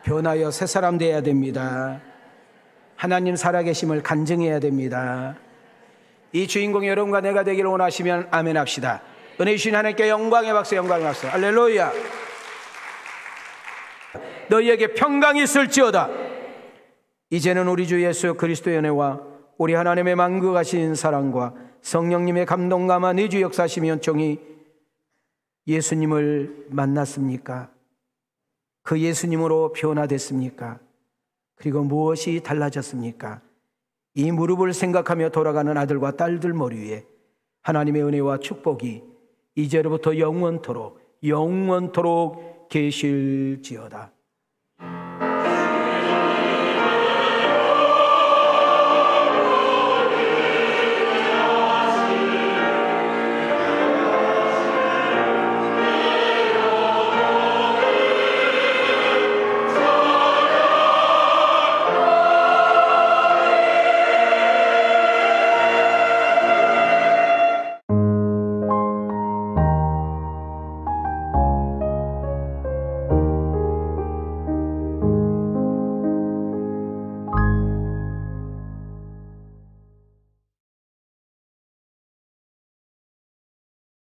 변하여 새 사람 되어야 됩니다. 하나님 살아계심을 간증해야 됩니다. 이 주인공이 여러분과 내가 되기를 원하시면 아멘 합시다. 은혜 주신 하나님께 영광의 박수, 영광의 박수. 할렐루야. 너희에게 평강이 있을지어다. 이제는 우리 주 예수 그리스도의 은혜와 우리 하나님의 만극하신 사랑과 성령님의 감동감화 내주 역사심이 연총이 예수님을 만났습니까? 그 예수님으로 변화됐습니까? 그리고 무엇이 달라졌습니까? 이 무릎을 생각하며 돌아가는 아들과 딸들 머리 위에 하나님의 은혜와 축복이 이제로부터 영원토록 계실지어다.